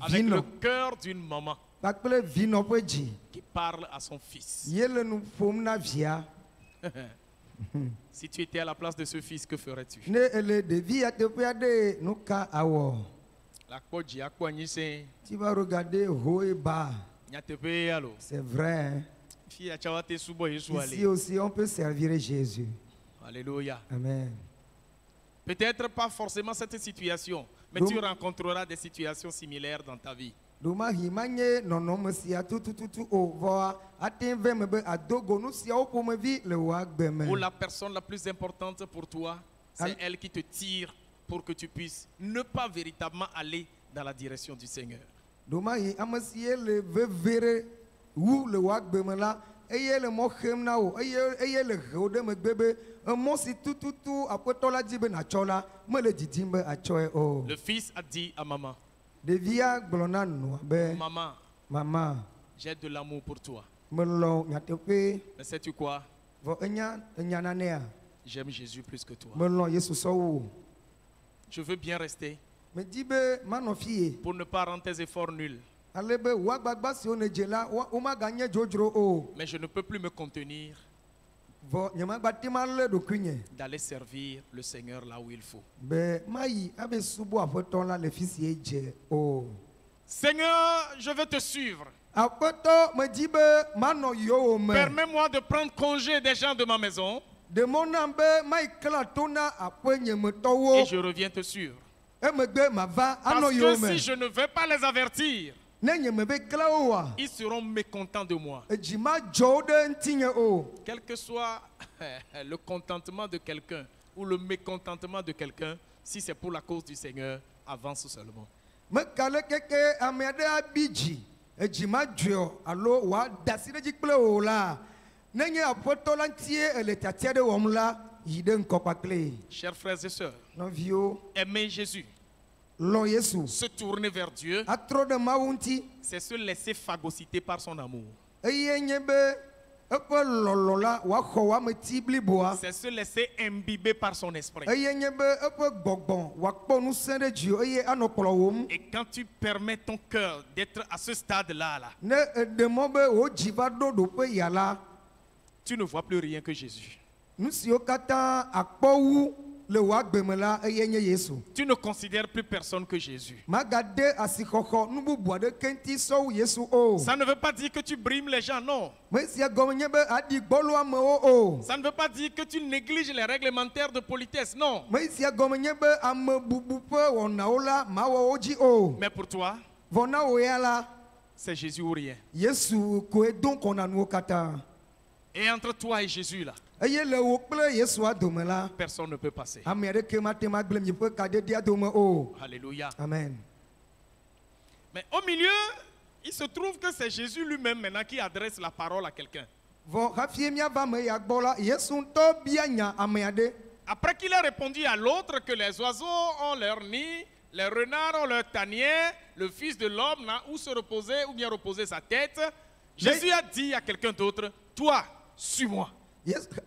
avec le vinɔ cœur d'une maman kpakple vinɔ ƒe dzi qui parle à son fils. ye le nu ƒom na via Si tu étais à la place de ce fils, que ferais-tu? ne ele ɖevi ya teƒe aɖe nu ka awɔ La kodji a quoi ni c'est tu vas regarder haut et bas nyatepe allo. c'est vrai hein? Fille a chawate subo Yesu Ici allé. aussi on peut servir Jésus Alléluia. amen Peut-être pas forcément cette situation, mais Donc- tu rencontreras des situations similaires dans ta vie. ɖoma hima nye nɔnɔme sia tutututu o vɔa ate ve me be adogo nu siawo ƒomevi le wò agbe me Où la personne la plus importante pour toi, c'est Al- elle qui te tire pour que tu puisses ne pas véritablement aller dans la direction du Seigneur. ɖoma yi ame si ye le vevere wu le wò agbe me la eye le mɔ xem na wò eye le he wo ɖe megbe be emɔ si tututu aƒetɔ la di be nàtsɔ la mele didim be atsɔe o Le fils a dit à maman, ɖevia gblɔ na nua be maman, mama j'ai de l'amour pour toi. melɔ nyateƒe Mais sais-tu quoi? vɔ enya nanea J'aime Jésus plus que toi. melɔ Yesu sɔwu Je veux bien rester medi be manɔ fie pour ne pas rendre tes efforts nuls. ale be wò agbagba siwo nedze la womaganye dzodzro o Mais je ne peux plus me contenir vɔ nyemagbate ma lé ɖokuinye d'aller servir le Seigneur là où il faut. be mayi abe subo aƒetɔ la le fi si edze o Seigneur, je veux te suivre. aƒetɔ medi be manɔ yowò me Permets-moi de prendre congé des gens de ma maison ɖemɔ nam be mayi kla to na aƒe et nyemetɔwo je reviens te suivre. emegbe mava anɔ Parce yowò que me si je ne vais pas les avertir, ne nyeme be kla wo wa ils seront mécontents de moi. edzi ma dzɔ wo ɖe ŋutinye o Quel que soit le contentement de quelqu'un ou le mécontentement de quelqu'un, si c'est pour la cause du Seigneur, avance seulement. meka le keke ame aɖe abi dzi edzi ma dzɔe alo wòada asi ɖe dzi kple wò la nenye aƒetɔ la ŋutie ele tiatia ɖe wɔm la yi ɖe ŋkɔ kpakple Chers frères et sœurs, nɔviwo aimer Jésus, lɔ Yesu se tourner vers Dieu, atrɔ ɖe Mawu ŋuti c'est se laisser phagocyter par son amour. eye nye be eƒe lɔlɔ la wòaxɔ wòameti bliboa C'est se laisser imbiber par son esprit. eye nye be eƒe gbɔgbɔ wòakpɔ ŋusẽ ɖe dziwò eye anɔ kplɔ wòm Et quand tu permets ton cœur d'être à ce stade-là, là, ne eɖe mɔ be wò dzi va ɖo ɖoƒe ya la tu ne vois plus rien que Jésus. nu siwo katã akpɔ wu le wò agbe me la eye nye Yesu Tu ne considères plus personne que Jésus. magade asixɔxɔ nu bubu aɖeke ŋuti sɔwu Yesu o Ça ne veut pas dire que tu brimes les gens, non. me sia gɔme nye be aɖi gbɔlo amewo o Ça ne veut pas dire que tu négliges les réglementaires de politesse, non. me sia gɔme nye be ame bubu ƒe wɔnawo la mawɔ wo dzi o Mais pour toi, vɔ na wò ya la c'est Jésus ou rien. Yesu koe do ŋkɔ na nuwo katã Et entre toi et Jésus, là, eye le wò kple Yesua dome la personne ne peut passer. ame aɖeke mate ma gblẽ miƒe kadedea dome o Alléluia. amen Mais au milieu, il se trouve que c'est Jésus lui-même maintenant qui adresse la parole à quelqu'un. vɔ hafi míava me ya gbɔ la Yesu ŋutɔ bia nya ame aɖe Après qu'il a répondu à l'autre que les oiseaux ont leur nid, les renards ont leur tanière, le Fils de l'homme n'a où se reposer ou bien reposer sa tête, Jésus a dit à quelqu'un d'autre, toi, suis-moi.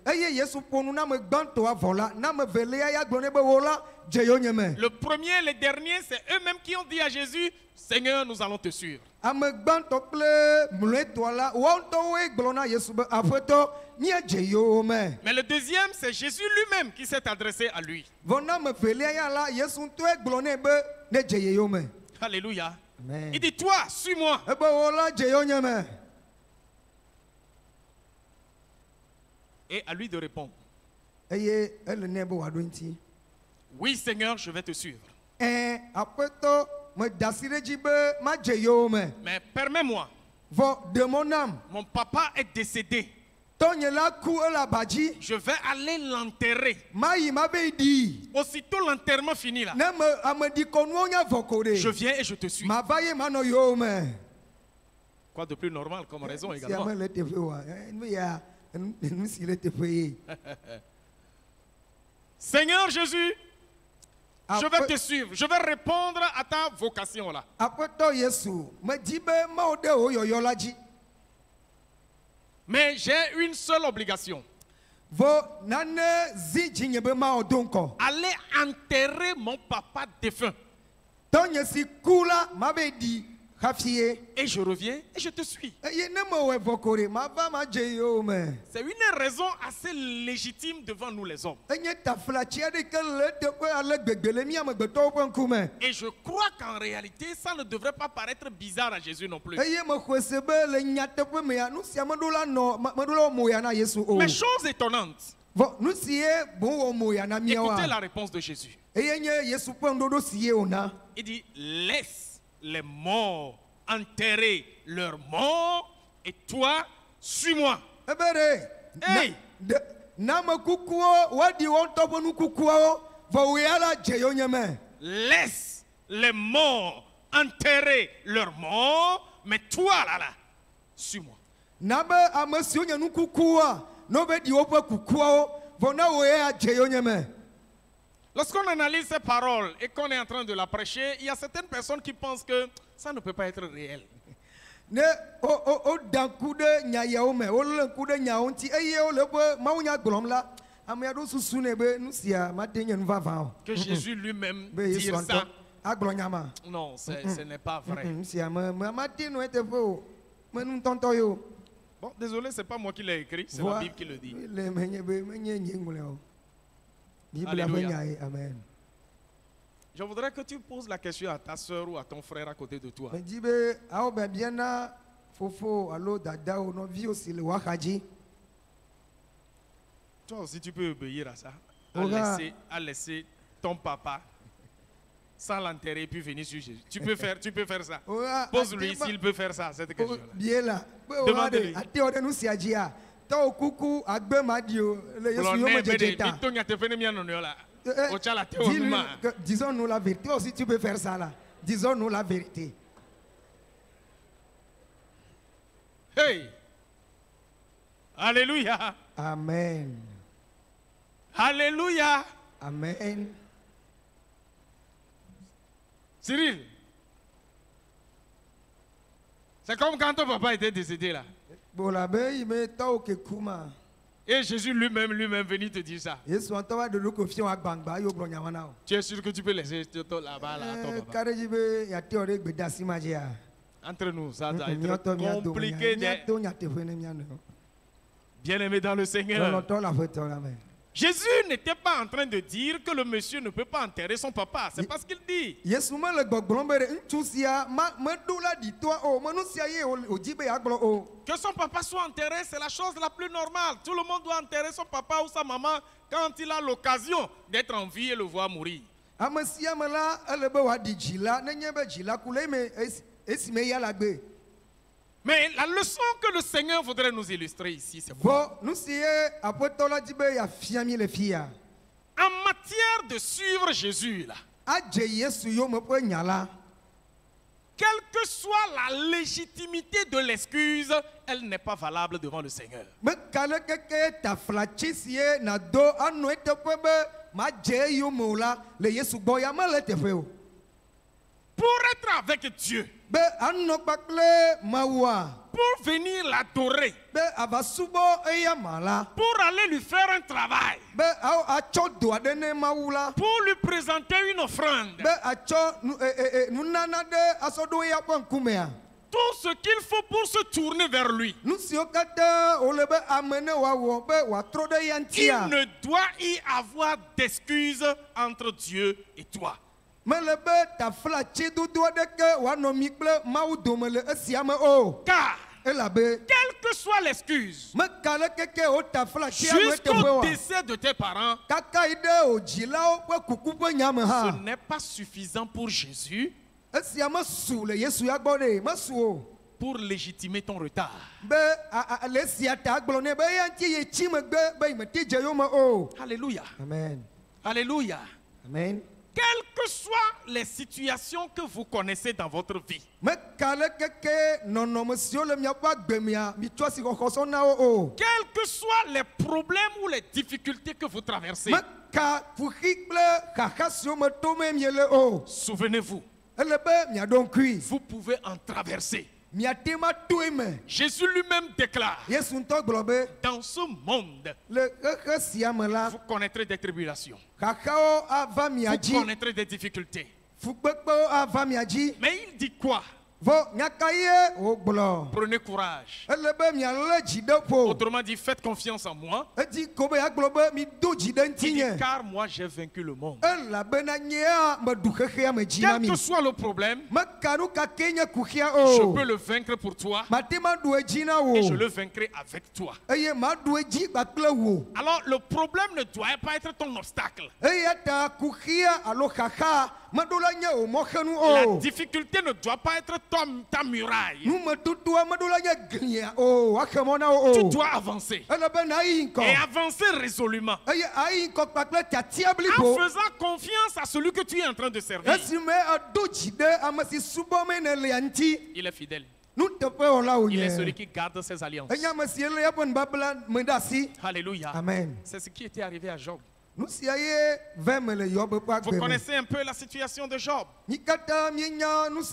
eye Yesu ƒo nu na ame gbãtɔa vɔ la na ame velia ya gblɔ nɛ be wò la dze yo nye me Le premier et le dernier, c'est eux-mêmes qui ont dit à Jésus, Seigneur, nous allons te suivre. ame gbãtɔ kple mlɔetɔa la woawo ŋutɔwoe gblɔ na Yesu be aƒetɔ míadze yowo me Mais le deuxième, c'est Jésus lui-même qui s'est adressé à lui. vɔ na ame velia ya la Yesu ŋutɔe gblɔ nɛ be ne dze yeyo me Alléluia. amen Il dit, toi, suis-moi. ebe wò la dze yo nye me Et à lui de répondre, eye ele nɛ be wòaɖo ŋuti oui, Seigneur, je vais te suivre. aƒetɔ meda asi ɖe dzi be madze yewo me Mais permets-moi, vɔ ɖe mɔ nam mon papa est décédé. tɔnye la ku ele aba dzi Je vais aller l'enterrer. mayi ma be ɖii Aussitôt l'enterrement fini là, ne me ameɖikɔnuwo nya vɔ ko je ɖe viens et je te suis. mava ye manɔ yewo me Quoi de plus normal comme raison sia également. mele teƒe oa nu ya nu si le teƒe ye Seigneur Jésus, je vais Aƒe- te suivre. Je vais répondre à ta vocation là. aƒetɔ Yesu medi be mawo ɖe wò yɔyɔ la dzi Mais j'ai une seule obligation. vo nane zi dzinye be ma o do ŋkɔ. Allez enterrer mon papa défunt. Tɔnye si ku la ma be di hafi ye. Et je reviens et je te suis. Eye ne me wɔ vɔ ko de ma va ma dze ye o me. C'est une raison assez légitime devant nous les hommes. Enye taflatsi aɖe ke le teƒe ale gbegbe le mi amegbetɔwo ƒe ŋkume. Et je crois qu'en réalité, ça ne devrait pas paraître bizarre à Jésus non plus. Eye me xɔ se be le nyateƒe mea nu sia meɖo la moya na Yesu o. Mais chose étonnante, Vɔ nu si ye bon wɔ moya na miawoa. écoutez la réponse de Jésus. Eye nye Yesu ƒe ŋuɖoɖo si ye wòna. Il dit, laisse les morts enterrer leurs morts et toi, suis-moi. Ebe Hey! na ame kukuwo woaɖi wo ŋutɔ ƒe nu kukuawo vɔ wo ya la dze yewo nye me. Laisse les morts enterrer leurs morts, mais toi là, suis-moi. Na be ame siwo nye nu kukuwoa no be ɖi woƒe kukuawo vɔ na wo ya dze yewo nye me. Lorsqu'on analyse ces paroles et qu'on est en train de la prêcher, il y a certaines personnes qui pensent que ça ne peut pas être réel. Ne o dan ku ɖe nya yawo me wolé ŋku ɖe nyawo ŋuti eye wole woƒe mawunya gblɔm la ame aɖewo susu ne be nu sia mate nye nu vavã o. Que Jésus lui-même Be Yesu dise ça. ŋutɔ agblɔ nya ma. Non, ce n'est pas vrai. Nu sia mate nu eteƒe o me nu ŋutɔŋutɔ ye o. Bon, désolé, c'est pas moi qui l'ai écrit, c'est la Bible qui le dit. Le menye be menye nye ŋlɔe o. Biblia ƒe Alléluia. nya ye amen. Je voudrais que tu poses la question à ta soeur ou à ton frère à côté de toi. Medzi be awɔ biabia na fofo alo dadawo nɔviwo si le woaxa dzi. Toi aussi, tu peux obéir à ça. Aura- À laisser ton papa sans l'enterrer puis venir sur Jésus. Tu peux faire ça. Ora Pose-lui s'il peut faire ça, cette question-là. bie la be o ha Demande-lui. de ate wo ɖe nu sia dzia tɔwo kuku agbe ma ɖi o le Yesu Blonnet, yome bede, dzedze ta. bito nyatefe mia nonio la. Eh, Ocha la teo dis-lui numa. que- disons-nous la vérité. Toi aussi tu peux faire ça là. Disons-nous la vérité. Hey! Alléluia! Amen. Alléluia! Amen. Cyril, c'est comme quand ton papa était décédé là. Bola be yi me tɔwo ke kuma. Et Jésus lui-même venu te dire ça. Yesu ŋutɔ va ɖe ɖoko fia wo agbangba eye wogblɔ nya ma na wo. Tu es sûr que tu peux laisser là-bas là, ton papa? Ka ɖe dzi be yeate wo ɖe gbedasi ma dzia. Entre nous, ça va Míɔtɔ être míado compliqué. míato nyateƒe ne míanɔ. Bien-aimé dans le Seigneur. Lɔlɔtɔ le aƒetɔ la me. Jésus n'était pas en train de dire que le monsieur ne peut pas enterrer son papa. C'est pas ce qu'il dit. Yesu mele gbɔgblɔm be ɖe ŋutsu sia meɖo la ɖitoa o menu sia ye wòdzi be yeagblɔ o. Que son papa soit enterré, c'est la chose la plus normale. Tout le monde doit enterrer son papa ou sa maman quand il a l'occasion d'être en vie et le voir mourir. Ame sia me la ele be wòaɖi dzi la nenye be dzi la ku le esi me ya la gbe. Mais la leçon que le Seigneur voudrait nous illustrer ici, c'est quoi? Vɔ nu si ye aƒetɔ la di be yeafia mi le fia. En matière de suivre Jésus, là, Adze Yesu yome ƒe nya la. quelle que soit la légitimité de l'excuse, elle n'est pas valable devant le Seigneur. Meka le keke taflatsi si ye nado anɔ eteƒe be madze eyome o la le Yesu gbɔ ya mele teƒe o. Pour être avec Dieu, Be anɔ kpakple Mawua. pour venir l'adorer, Be ava subɔ eya ma la. pour aller lui faire un travail, Be atsɔ do aɖe ne Mawu la. pour lui présenter une offrande, Be atsɔ nunana ɖe asɔ ɖo eya ƒe ŋkumea. tout ce qu'il faut pour se tourner vers lui. Nu siwo katã wòle be ame ne wòawɔ be wòatrɔ ɖe ya Il ŋutia. ne doit y avoir d'excuses entre Dieu et toi. Mele be taflatsi dodo aɖeke wòanɔ mi kple Mawu dome le esia me o. Car, Elabe quelle que soit l'excuse, meka le keke wo taflatsi ame teƒe jusqu'au wa. décès de tes parents, Kaka yi ɖe wò dzilawo ƒe kuku ƒe nya me ce hã. n'est pas suffisant pour Jésus Esia mesu le Yesu ya gbɔ ɖe mesu o. pour légitimer ton retard. Be le esia ta agblɔ nɛ be eya ŋuti ye tsi megbe be yi mete dze yome o. Alléluia. Amen. Alléluia. Amen. Quelles que soient les situations que vous connaissez dans votre vie, Meka le keke nɔnɔme siwo le miaƒe agbemea mitsɔ si xɔxɔsɔ na wo o. quels que soient les problèmes ou les difficultés que vous traversez, Meka ƒuxi kple xaxa siwo me tom miele o. souvenez-vous, Ele be miaɖo ŋkui. vous pouvez en traverser. miatema toime. Jésus lui-même déclare, Yesu ntɔ gblɔ be dans ce monde, le xexe sia me la vous connaîtrez des tribulations, xaxawo ava mia vous dzi, connaîtrez des difficultés. fukpekpewo ava mia dzi. Mais il dit quoi? Vɔ nyaka ye wògblɔ. Prenez courage. Ele be mialé dzi ɖe ƒo. Autrement dit, faites confiance en moi. Edi ko be agblɔ be mi do dzi ɖe Il dit, ŋutinye. car moi j'ai vaincu le monde. Elabena nyea meɖu xexea me dzi na Quel mi. que soit le problème, Meka nu kake nye kuxia je o. peux le vaincre pour toi Mate ma ɖu edzi na et je wo. le vaincrai avec toi. Eye ma ɖu edzi kpakple wo. Alors le problème ne doit pas être ton obstacle. Eya ta kuxia alo xaxa meɖo la nye o mɔxenu La o. difficulté ne doit pas être ta muraille. Numetutua meɖo la nye glia o. Waxe mɔ na wo Tu o. dois avancer Ele be na yi et ŋkɔ. avancer résolument Eye ayi ŋkɔ kpakple tiatia en blibo. faisant confiance à celui que tu es en train de servir. Esime eɖo dzi ɖe ame si subɔme ne lia ŋuti. Il est fidèle. Nuteƒewɔla Il est celui wònye. qui garde ses alliances. Enye ame si ele eƒe nubabla me ɖe asi. Alléluia. Amen. C'est ce qui était arrivé à Job. Nu sia ye ve me le Yob ƒe Vous agbe me. connaissez un peu la situation de Job. Mi katã mienya nu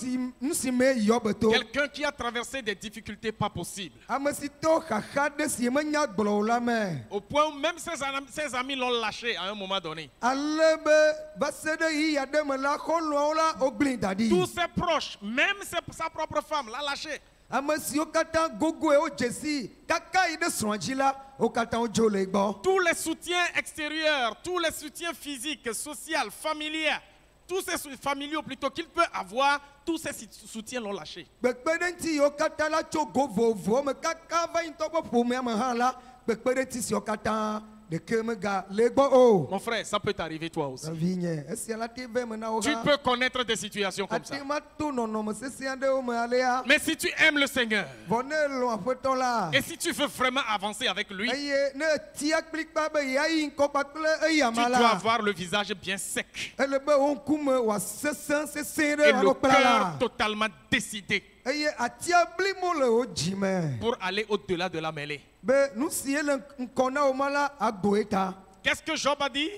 si me Yob to. Quelqu'un qui a traversé des difficultés pas possibles. Ame si to xaxa ɖe si menya gblɔ o la me. Au point où même ses amis l'ont lâché à un moment donné. Ale be va se ɖe yi ya ɖe me la xɔlɔ̃wo la wogblẽe da ɖi. Tous ses proches, même sa propre femme, l'a lâché. Ame siwo katã gogoe wodze si kaka yi ɖe srɔ̃a dzi la wo katã wodzo le gbɔ. Tous les soutiens extérieurs, tous les soutiens physiques, sociaux, familiaux, tous ces familiaux plutôt qu'il peut avoir, tous ces soutiens l'ont lâché. Kpekpeɖeŋuti yiwo katã la tso go vovovowo me kaka va yi ŋutɔ ƒe ƒomea me hã la kpekpeɖeŋuti siwo katã ɖeke mega le gbɔ o. Mon frère, ça peut t'arriver toi aussi. Vinye esia la te ve me na wo Tu hã. peux connaître des situations comme ça. Ate ma to nɔnɔme sesẽ aɖewo me alea. Mais si tu aimes le Seigneur, Vɔ ne lɔ̃ aƒetɔ la. et si tu veux vraiment avancer avec lui, Eye ne tia kplikpa be yeayi ŋkɔ kpakple eya tu ma dois la. avoir le visage bien sec Ele be wo ŋkume wòasesẽ sesẽ ɖe et le alo kpla cœur la. totalement décidé Eye atia bli mo le wo dzi me. pour aller au-delà de la mêlée. Be nu si ele ŋkɔ na wo ma la agboe ta. Qu'est-ce que Job a dit?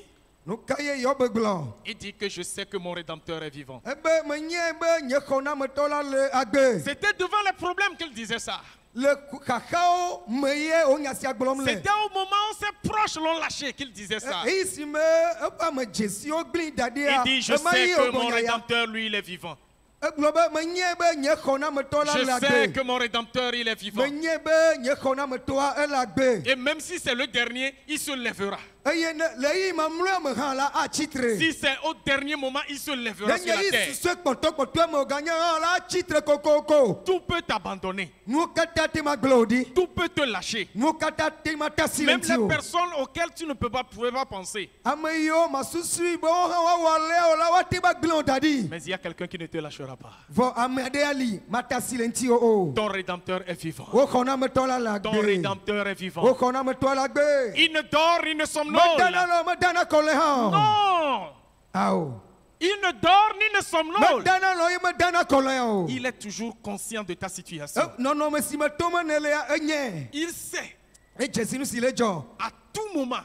Nu ka ye Yob gblɔ. Il dit que je sais que mon Rédempteur est vivant. Ebe menye be nye xɔnametɔ la le agbe. C'était devant les problèmes qu'il disait ça. Le xaxawo me ye wo nya sia gblɔm le. C'était au moment où ses proches l'ont lâché qu'il disait ça. Eyi si me eƒe ame dzesiwo gblẽe da Il ɖia. dit, je sais que mon Rédempteur, lui, il est vivant. Egblɔ be menye be nye xɔnametɔ la Je le sais agbe. que mon Rédempteur, il est vivant. Menye be nye xɔnametɔa ele agbe. Et même si c'est le dernier, il se lèvera. Eye ne le yi mamlɔa me hã la atsitre. Si c'est au dernier moment, il se lèvera sur Nenye la yi terre. susue kpɔtɔkpɔtɔe me wòganye hã la atsitre kokoko. Tout peut t'abandonner. Nuwo katã te ma gblẽ o ɖi. Tout peut te lâcher. Nuwo katã te ma tasi le Même ŋuti les o. personnes auxquelles tu ne pouvais pas penser. Ame yiwo masusui be wo hã woawɔ alea o la woate ba gblẽ o da ɖi. Mais il y a quelqu'un qui ne te lâchera pas. Vɔ ame aɖe ali matasi le ŋuti o. Ton Rédempteur est vivant. Wo xɔnametɔ la le Ton agbe. Rédempteur est Wo vivant. xɔnametɔ la gbe. Il ne dort, il ne somnole. Medana le medana kɔ le hã. Non. Awo. Il ne dort ni ne somnole. Medana le ye medana kɔ le hã o. Il est toujours conscient de ta situation. Nɔnɔme si me tome ne lea enye. Il sait Edze si nu si le dzɔ. à tout moment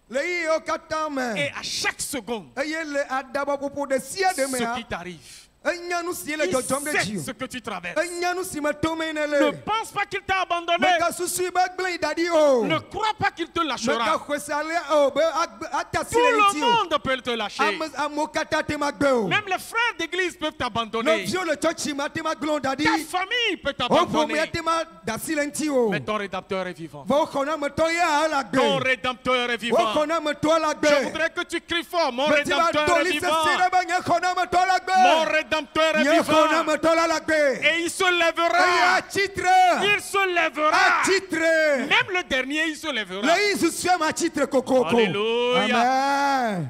Le yi yiwo katã et me. à chaque seconde Eye le adabɔƒoƒo ɖe sia ɖe ce mea. qui t'arrive. Enya nu si le Il dzɔdzɔm ɖe sait dzi ce o. que tu traverses. Enya nu si me tome ne Ne le. pense pas qu'il t'a abandonné. Megasusui be gblẽ da ɖi o. Ne crois pas qu'il te lâchera. Megaxɔse alea o be atasi Tout le le ŋuti o. monde peut te lâcher. Amewo katã te ma gbe o. Même les frères d'église peuvent t'abandonner. Nɔviwo le tsɔtsi me te ma gblẽ o da Ta ɖi. famille peut Wo t'abandonner. ƒomea te ma da asi le ŋuti o. Mais ton Rédempteur est vivant. Vɔ wo xɔnametɔ ya ele Ton agbe. Rédempteur est Wo vivant. xɔnametɔ le Je agbe. voudrais que tu cries fort. Mon Meti ma Rédempteur est doli vivant. sese ɖe be nye xɔnametɔ le Mon agbe. Rédempteur est Nye vivant. xɔnametɔ la le agbe. Et il se Eye lèvera. atsitre. Il se lèvera. Atsitre. Même le dernier, il se lèvera. Le yi susue ma atsitre kokoko. Alléluia. Amen.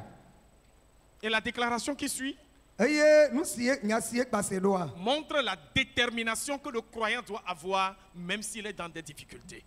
Et la déclaration qui suit Eye nu si ye nya si ye kpase ɖoa. montre la détermination que le croyant doit avoir, même s'il est dans des difficultés.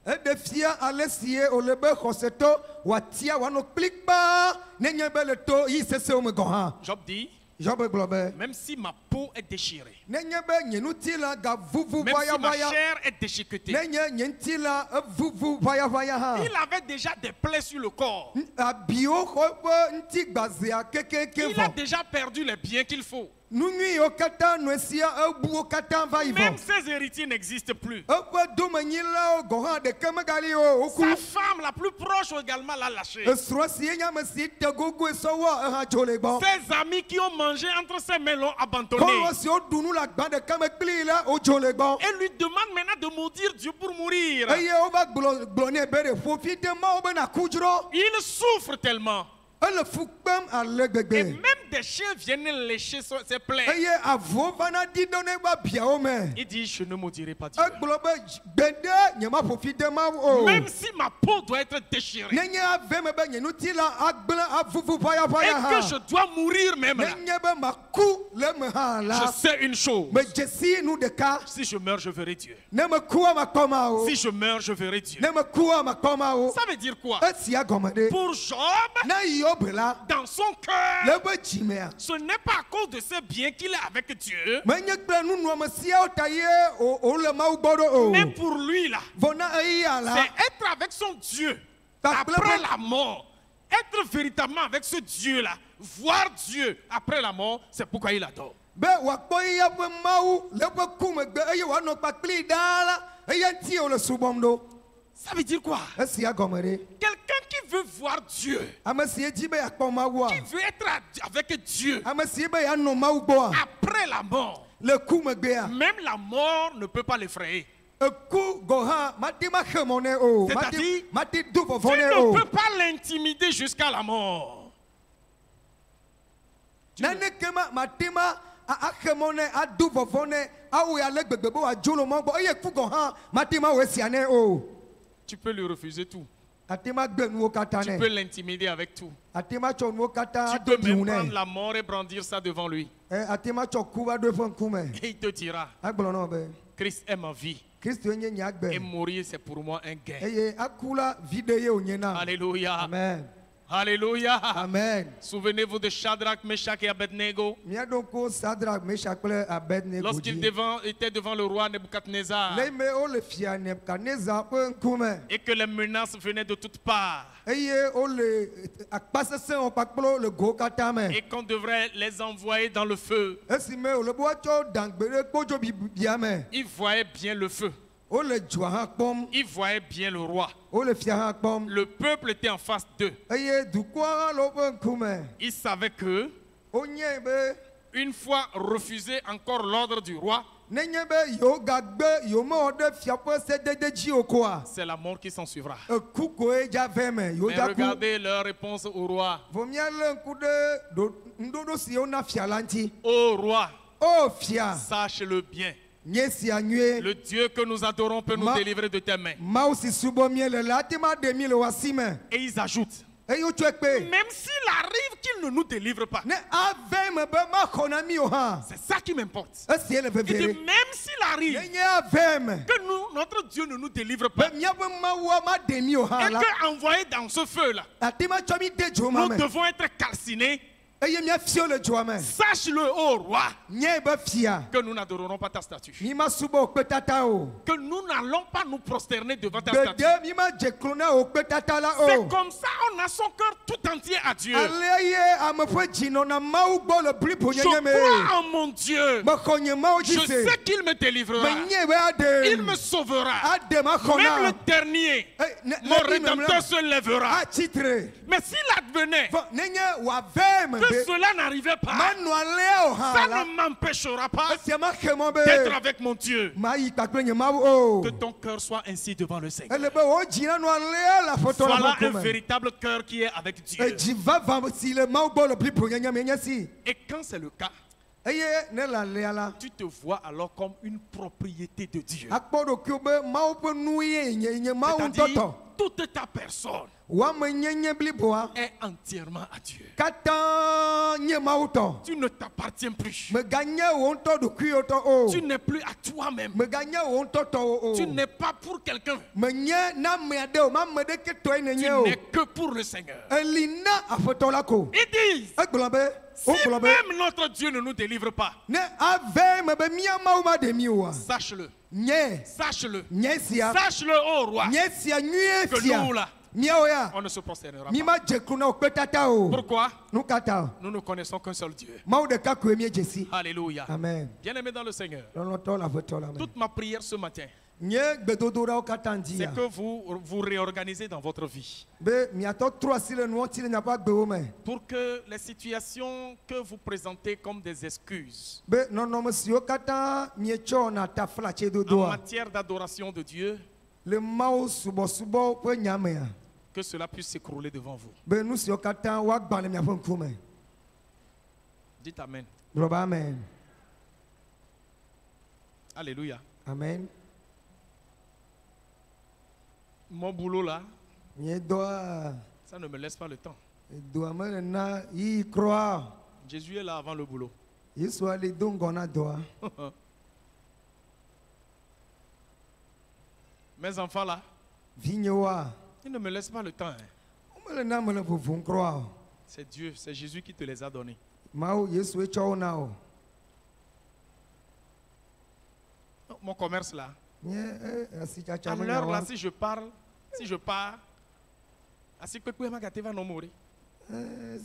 Eɖe fia ale si ye wòle be xɔsetɔ wòatia wòanɔ kplikpaa nenye be le to yi sesewo me gɔ̃ hã. Job dit, Job gblɔ be même si ma peau est déchirée, nenye be nye ŋutilã gavuvu même si ma ʋayaʋaya, chair est déchiquetée, nenye nye ŋutilã evuvu ʋayaʋaya hã, il avait déjà des plaies sur le corps. abiwo xɔ eƒe ŋutigbazea kekeke Il a vɔ. déjà perdu les biens qu'il faut. Nu nyui yiwo katã nɔ esia ebuwo katã va yi Même vɔ. ses héritiers n'existent plus. Eƒe domenyilawo gɔ̃ hã ɖeke megali o, Sa woku. femme la plus proche également l'a lâché. Esrɔ̃ si ye nye ame si te gogo esɔwɔ ehã dzo le gbɔ. Ses amis qui ont mangé entre ses mains l'ont abandonné. Kɔlɔ siwo ɖu nu le agba ɖeka me kpli la, wodzo le gbɔ. Et lui demande maintenant de maudire Dieu pour mourir. Eye wova gblɔ nɛ be ɖe ƒofi de Mawu be naku dzro. Il souffre tellement. Ele fu kpem ale Et gbegbe. même des chiens viennent lécher ses plaies. Eye avo vana di ɖo ne ƒe abiawo me. Il dit, je ne maudirai pas Dieu. Egblɔ be gbede nye ma ƒofi de Mawu o. Même si ma peau doit être déchirée. Nenye ave me be nye ŋutilã agblẽ avuvu Et ʋayaʋaya que hã. je dois mourir même là. Nenye be maku le eme hã Je la. sais une chose. Medze si nu ɖeka. Si je meurs, je verrai Dieu. Ne mekua makpɔ Mawu. Si je meurs, je verrai Dieu. Ne mekua makpɔ Mawu. Ça veut dire quoi? Esia gɔme ɖe. Pour Job, Ne Yob la, dans son cœur, le eƒe dzimea, ce n'est pas à cause de ses biens qu'il est avec Dieu, menye kple nunɔamesiawo ta ye wole Mawu gbɔ ɖo o. mais pour lui là, Vɔ na eya la, c'est être avec son Dieu Après après le- la mort. Être véritablement avec ce Dieu là, voir Dieu après la mort, c'est pourquoi il adore. be wòakpɔ eya ƒe Mawu le eƒe ku megbe eye wòanɔ kpakpli ɖaa la, eya ŋutie wòle subɔm ɖo. Ça veut dire quoi? Esia gɔme ɖe. Quelqu'un qui veut voir Dieu, Ame si edzi be yeakpɔ Mawua, qui veut être avec Dieu ame si be yeanɔ Mawu gbɔa, après la mort, le ku megbea, même la mort ne peut pas l'effrayer. eku gɔ hã mate ma xe mɔ nɛ o, C'est-à-dire, mate do Tu vɔvɔ nɛ ne o. peux pas l'intimider jusqu'à la mort. Naneke mate ma axe mɔ nɛ, ado vɔvɔ nɛ, awo ya le gbegbe be wòadzo le mɔ gbɔ eye ku gɔ hã mate ma wɔ esia nɛ o. Tu peux lui refuser tout. Ate ma gbe nuwo katã Tu peux nɛ, l'intimider avec tout. ate ma tsɔ nuwo katã Tu do peux même diwu prendre nɛ, la mort et brandir ça devant lui. ate ma tsɔ ku va ɖo eƒe ŋkume. Et il te dira, Agblɔ nɔ be, Christ est ma vie. Kristo nye nye Et agbe, mourir, c'est pour moi un gain. eye aku la vi ɖe ye wònye na. Alléluia. Amen. Alléluia. Amen. Souvenez-vous de Shadrach, Meshach et Abednego. Mía ɖo ŋku Sadrak, Meshach kple Abednego Lorsqu'ils dzi. étaient devant le roi Nebuchadnezzar Le ime wole fia Nebukadnezar ƒe ŋkume et que les menaces venaient de toutes parts eye wole akpasesẽ wɔ kpakplo le gowo katã me. et qu'on devrait les envoyer dans le feu, Esime wòle be woatsɔ dangbe ɖe kpodzo bibia me, ils voyaient bien le feu. wole dzoa hã kpɔm, Ils voyaient bien le roi. wole fia hã kpɔm, Le peuple était en face d'eux. eye dukɔa hã le woƒe ŋkume. Ils savaient que, Wonyae be une fois refusé encore l'ordre du roi, nenye be yewo yewomewɔ ɖe fia ƒe sedede dzi o koa, c'est la mort qui s'en suivra. eku koe dza ve me, yewo Mais dza ku. regardez leur réponse au roi. Vɔ míalé ŋku ɖe ŋuɖoɖo si wona fia la ŋuti. Ô roi, O fia, sache-le bien. nye sia nyuie. Le Dieu que nous adorons peut nous Ma- délivrer de tes mains. Mawu si subɔ mie le la, ate ma ɖe mi le wò asi me. Et ils ajoutent, Eye wotsɔe kpe. même s'il arrive qu'il ne nous délivre pas, Ne ave me be maxɔ na mi o hã. c'est ça qui m'importe. Esie le Il dit, vevie. même s'il arrive Nenye ave me. que nous, notre Dieu ne nous délivre Be pas, míaƒe Mawua ma ɖe mi o hã et la. que envoyé dans ce feu-là, Ate ma tsɔ mi de dzo ma nous me. devons être calcinés. Eye míafio le dzoa me. Sache-le, ô roi, Nye be fia. que nous n'adorerons pas ta statue. Mi ma subɔ wò kpetata o. Que nous n'allons pas nous prosterner devant ta statue. Gbede mi ma dze klo na wò kpetata la C'est o. comme ça on a son cœur tout entier à Dieu. Ale ye ame ƒe dzi nɔna Mawu gbɔ le blibo Je nyenye me. crois en mon Dieu. Mexɔ nye Mawu Je dzi se. sais qu'il me délivrera. Menye be Il me aɖe. sauvera. Aɖe ma xɔ Même le na. dernier, mon rédempteur se lèvera. Atsitre. Mais s'il advenait Vɔ nenye wòave me que be. cela n'arrivait pas, Manɔ alea o ça hã la. ne m'empêchera pas Esia ma xe mɔ d'être be. avec mon Dieu. Mayi kpakple nye Mawu o. Que ton cœur soit ainsi devant le Seigneur. Ele be wò dzi nanɔ alea le aƒetɔ la Voilà ƒe un ŋkume. véritable cœur qui est avec Dieu. Edzi vavã si le Mawu gbɔ le blibo nyenye me nye si. Et quand c'est le cas, Eye ne le alea la. tu te vois alors comme une propriété de Dieu. Akpɔ ɖokuiwo be Mawu ƒe nu ye nye Mawu C'est-à-dire, ŋutɔtɔ. toute ta personne wa me nyenye bliboa est entièrement à Dieu. kata nye mauto Tu ne t'appartiens plus. me ganye wonto du kuyoto o Tu n'es plus à toi-même. me ganye wonto to o Tu n'es pas pour quelqu'un. me nye na me ade o ma me de ke to ene Tu nye o n'es que pour le Seigneur. elina afeto la ko Ils disent, eglobe si même notre Dieu ne nous délivre pas, ne ave me be mia ma de mi o sache-le, nye sache-le, nye sia sache-le, ô roi, nye sia nye que sia nous là, mia o ya on ne se prosternera mi pas. ma je kuna o petata o Pourquoi? nu kata Nous ne connaissons qu'un seul Dieu. ma de ka ko mi jesi Alléluia. amen Bien-aimé dans le Seigneur, lono to la feto la toute ma prière ce matin, nye gbedodora o kata c'est ndia que vous réorganisez dans votre vie. be miato tro asile nu tile nya ba gbe o me Pour que les situations que vous présentez comme des excuses be nono me sio kata mi cho na ta flache en dodoa matière d'adoration de Dieu, le mau subo subo pe nyame ya que cela puisse s'écrouler devant vous. be nu sio kata wa gba le mia fo nkume Dites Amen. globa amen Alléluia. amen Mon boulot là, nye doa ça ne me laisse pas le temps. doa me na yi croa Jésus est là avant le boulot. yesu ali dongona doa Mes enfants là, vinyewa ils ne me laissent pas le temps. Hein. o me na me le vovon croa C'est Dieu, c'est Jésus qui te les a donnés. mau yesu e cho na o Mon commerce là, nye asi cha cha à me l'heure là, na si je pars, asi kwekwe magate va no mourir.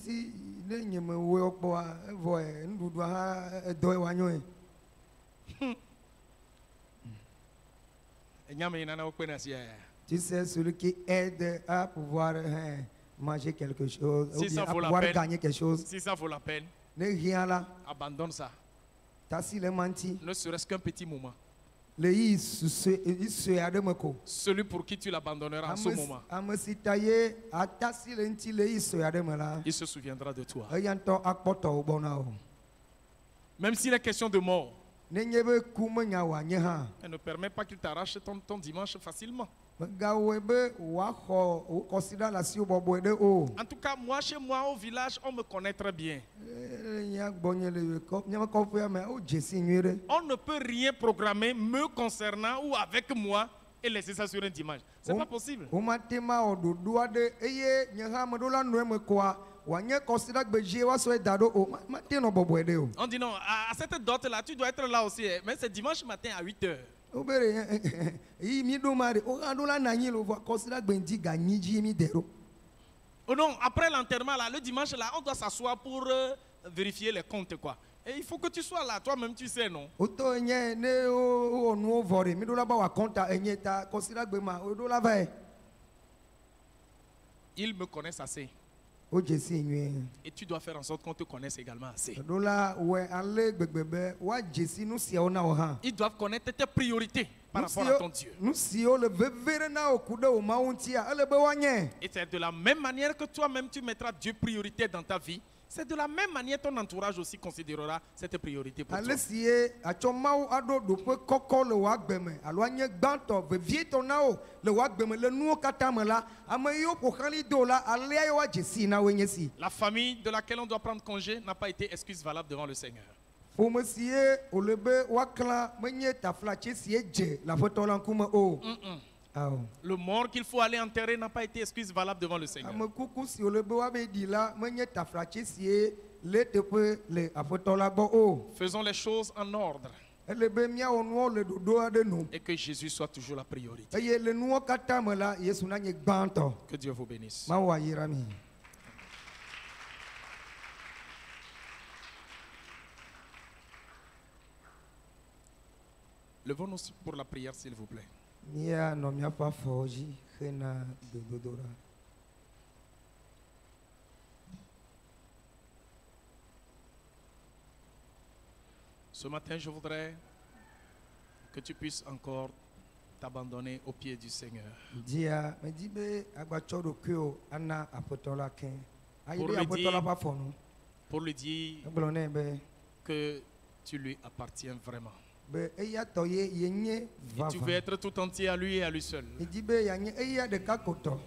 si ne nye me we okpo a vo e ndudu ha do e wanyo e Enyame ina na okwe na si eh. tu sais celui qui aide à pouvoir manger quelque chose ou Si bien ça à vaut la pouvoir peine. gagner quelque chose Si ça vaut la peine, ne rien là abandonne ça. ta si le menti Ne serait-ce qu'un petit moment. le yi se ade me ko Celui pour qui tu l'abandonneras en ce moment, amesi taye ata si le nti le yi se ade me la il se souviendra de toi. eyanto akpoto o bona o Même s'il est question de mort, ne nye be ku me nya wa nye ha elle ne permet pas qu'il t'arrache ton dimanche facilement. ga we be wa kho o consider la si o bobo de o En tout cas, moi, chez moi, au village, on me connaît très bien. nya gbonye le ko nya ko fe me o jesi nyere On ne peut rien programmer me concernant ou avec moi et laisser ça sur un dimanche. C'est pas possible. o matema o dodo ade eye nye ha me do la no me ko wa nye consider gbe je wa so e dado o mate no bobo de o On dit non, à cette date-là, tu dois être là aussi. Hein. Mais c'est dimanche matin à 8 h. o bere yi mi do mare o ga do la na yin lo consider gbe ndi ga yin ji mi dero Oh non, après l'enterrement, là, le dimanche, là, on doit s'asseoir pour vérifier les comptes, quoi. Et il faut que tu sois là, toi-même, tu sais, non? o to nye ne o nu vore mi do la ba wa konta enye ta consider gbe ma o do la va Ils me connaissent assez. o jesi nwe Et tu dois faire en sorte qu'on te connaisse également assez. do la we ale gbegbebe wa jesi nu si o na o ha Ils doivent connaître tes priorités par rapport à ton Dieu. nu si o le vevere na o kude o maunti a ele be wa nye Et c'est de la même manière que toi-même, tu mettras Dieu priorité dans ta vie. C'est de la même manière ton entourage aussi considérera cette priorité pour toi. ale si e acho mau ado do pe koko le wa gbeme alo anye gbanto vevie to na o le wa gbeme le nu kata me la ame yo ko khali do la ale ayo wa jesi na we nye si La famille de laquelle on doit prendre congé n'a pas été excuse valable devant le Seigneur. o me si e o le be wa kla menye ta flache si e je la foto la nkume o awo Le mort qu'il faut aller enterrer n'a pas été excuse valable devant le Seigneur. ame kuku si o le be wa be di la menye ta flache si e le te pe le afoto la bo o Faisons les choses en ordre ele be mia o nu le dodo ade nu et que Jésus soit toujours la priorité. eye le nu kata me la yesu na nye gbanto Que Dieu vous bénisse. ma wa yira mi Levons-nous pour la prière, s'il vous plaît. nia no mia pa foji hena dodora Ce matin, je voudrais que tu puisses encore t'abandonner aux pieds du Seigneur. dia me di be agbacho do kyo ana apotola ken ayi Pour be le apotola dire- pa fonu Pour lui dire egbolo ne be que tu lui appartiens vraiment. be eya tɔ ye yenye Et tu veux vava. être tout entier à lui et à lui seul. Edi be yanye eya ɖeka ko tɔ.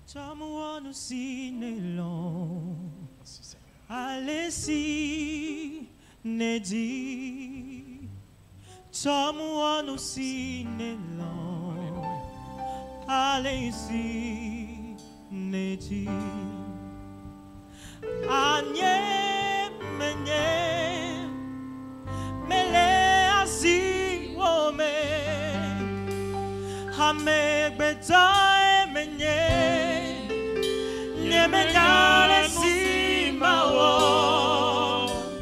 Someone seen alone. Merci, Seigneur. Allez-y, Nedi. Someone seen alone. Allez-y, Nedi. Anye, menye, mele asi wome. Hame beta menye. Nyemekale simawo.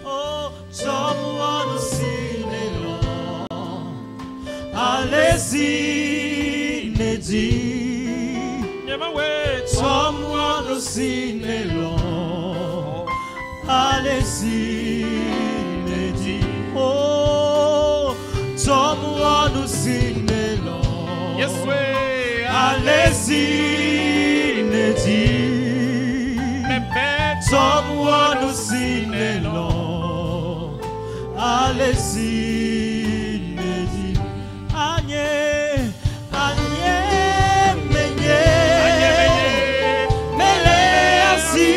Oh, someone seen alone. Allez-y, Nedi. Someone seen alone. Allez-y, Nedi. Oh, someone seen alone. Yes, way. Allez-y, Nedi. Someone who's seen alone. Allez-y, Nedi. Anye, anye, menye. Mele asi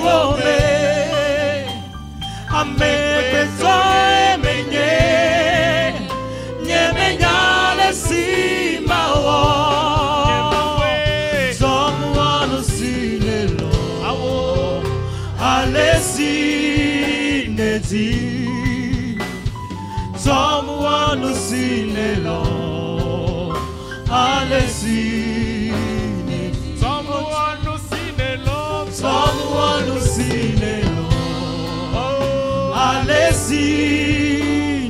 wome. Ame peto menye. Nye menyale si mawo. Someone who's seen alone. Allez-y, Nedi. Someone who's seen alone. Allez-y, Nedi. Someone who's seen alone. Someone who's seen alone. Allez-y,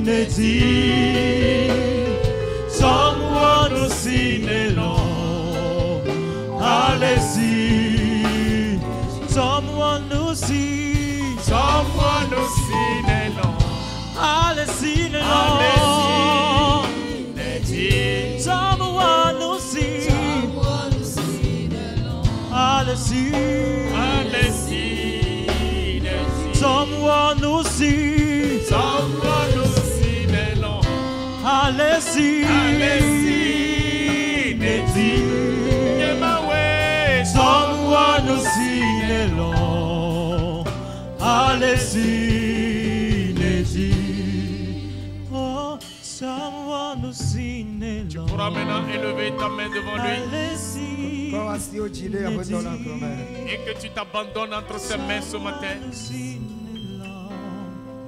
Nedi. Someone who's seen alone. Allez-y. Someone who's seen. Someone who's seen alone. Allez-y, alone. Nedi. Someone who's seen. Allez-y. Allez-y, Nedi. Someone who's seen. Someone who's seen alone. Allez-y. Allez-y, Nedi. Yeah, my way. Someone who's seen alone. Allez-y, Nedi. Oh, someone who's seen Tu alone. pourras maintenant élever ta main devant lui Allez-y, Kɔ asi o dzi ɖe aƒetɔ la ŋkume. et que tu t'abandonnes entre ses mains ce matin. who's seen alone.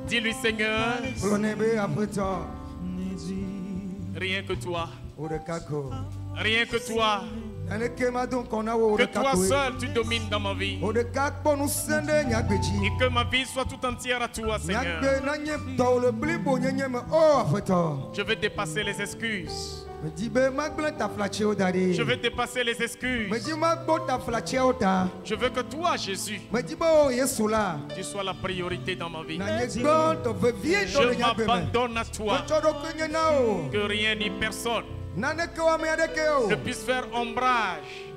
Dis-lui, Seigneur, Kplɔ nɛ be aƒetɔ Nedi. rien que toi, wo ɖeka ko. rien que toi, Naneke ma do ŋkɔ na wo wo que ɖeka toi koe. seul tu domines dans ma vie. Wo ɖeka kpɔ ŋusẽ ɖe nye agbe dzi. Et que ma vie soit tout entière à toi, Seigneur. Nyagbe na nye tɔwo le blibo nyenye me o aƒetɔ. Je veux dépasser les excuses. Medi be magblẽ taflatsewo da ɖi. Je veux dépasser les excuses. Medi magbo taflatsewo ta. Je veux que toi, Jésus, Medi be o Yesu la. tu sois la priorité dans ma vie. Na nye gbɔntɔ vevie tɔ le Je nyagbe me. m'abandonne à toi. Metsɔ ɖokui nye na o. Que rien ni personne Naneke wɔame aɖeke o. ne puisse faire ombrage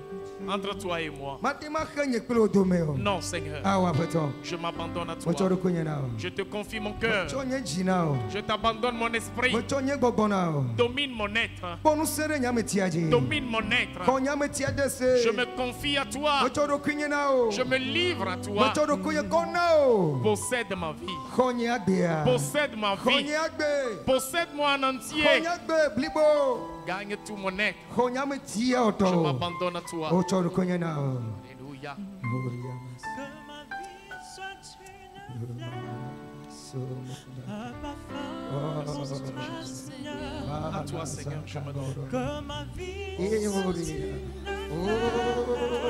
entre toi et moi. Mate ma xe nye kple wo dome o. Non, Seigneur, Awo aƒetɔ. je m'abandonne à Metsɔ toi. ɖokui nye na o. Je te confie mon cœur. Metsɔ nye dzi na o. Je t'abandonne mon esprit. Metsɔ nye gbɔgbɔ na o. Domine mon être. Kpɔ ŋusẽ ɖe nyametia dzi. Domine mon être. Xɔ nyametia de se. Je me confie à toi. Metsɔ ɖokui nye na o. Je me livre à toi. Metsɔ ɖokui nye kɔ na o. Possède ma vie. Xɔ nye agbea. Possède ma Xɔ vie. nye agbe. Possède-moi en Xɔ entier. nye agbe blibo. Gagne tout mon être. Xɔ nyametia o Je tɔ o. m'abandonne à toi. Wotsɔ ɖokui nye na o. Alléluia. Que ma vie soit une fleur parfum, Seigneur. À toi, Seigneur, je m'abandonne. Que ma vie Eh, soit oh, une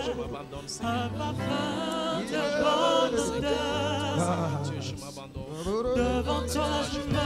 Je m'abandonne, Seigneur. un parfum de bonne odeur. Dieu, je m'abandonne. Devant toi je me